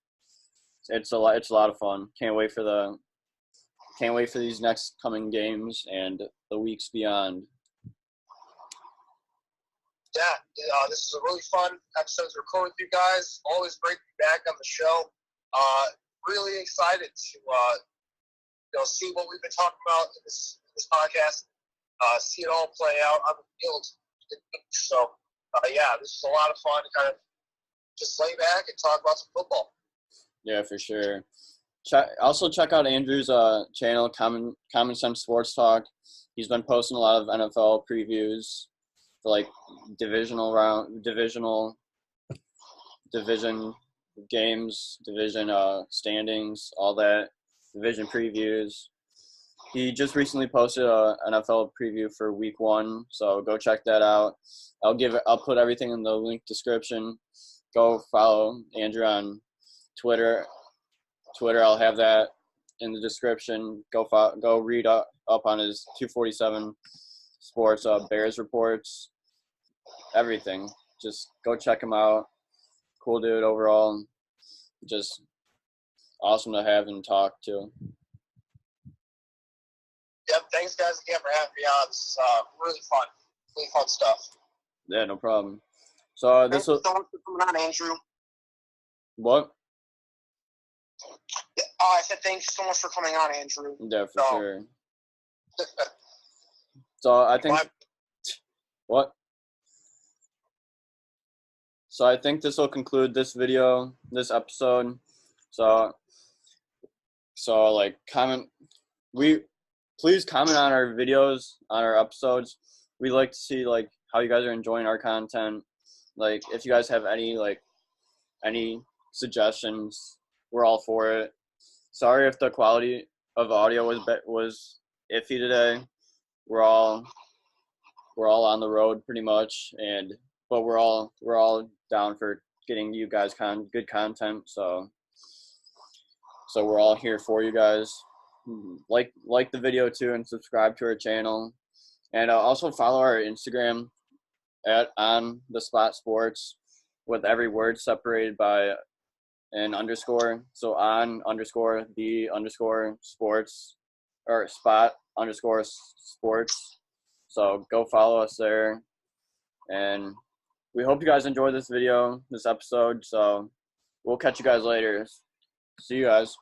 It's a lot of fun. Can't wait for these next coming games and the weeks beyond. Yeah, this is a really fun episode to record with you guys. Always great to be back on the show. Really excited to see what we've been talking about in this podcast. See it all play out on the field. So, yeah, this is a lot of fun to kind of just lay back and talk about some football. Yeah, for sure. Also check out Andrew's channel, Common Sense Sports Talk. He's been posting a lot of NFL previews for like division games, division standings, all that, division previews. He just recently posted a NFL preview for Week 1, so go check that out. I'll put everything in the link description. Go follow Andrew on Twitter. I'll have that in the description. Go read up on his 247 Sports Bears reports. Everything. Just go check him out. Cool dude overall. Just awesome to have and talk to. Yep, thanks guys again for having me on. This is really fun stuff. Yeah, no problem. So Thanks so much for coming on, Andrew. What? I said thanks so much for coming on, Andrew. Yeah, for sure. So I think what? So I think this will conclude this episode. So like please comment on our videos, on our episodes. We like to see like how you guys are enjoying our content. Like if you guys have any suggestions, we're all for it. Sorry if the quality of audio was iffy today. We're all on the road pretty much, but we're all down for getting you guys good content. So we're all here for you guys. Like the video too, and subscribe to our channel, and also follow our Instagram on the Spot Sports, with every word separated by an underscore. So _the_sports or spot_sports. So go follow us there, and we hope you guys enjoyed this episode. So we'll catch you guys later. See you guys.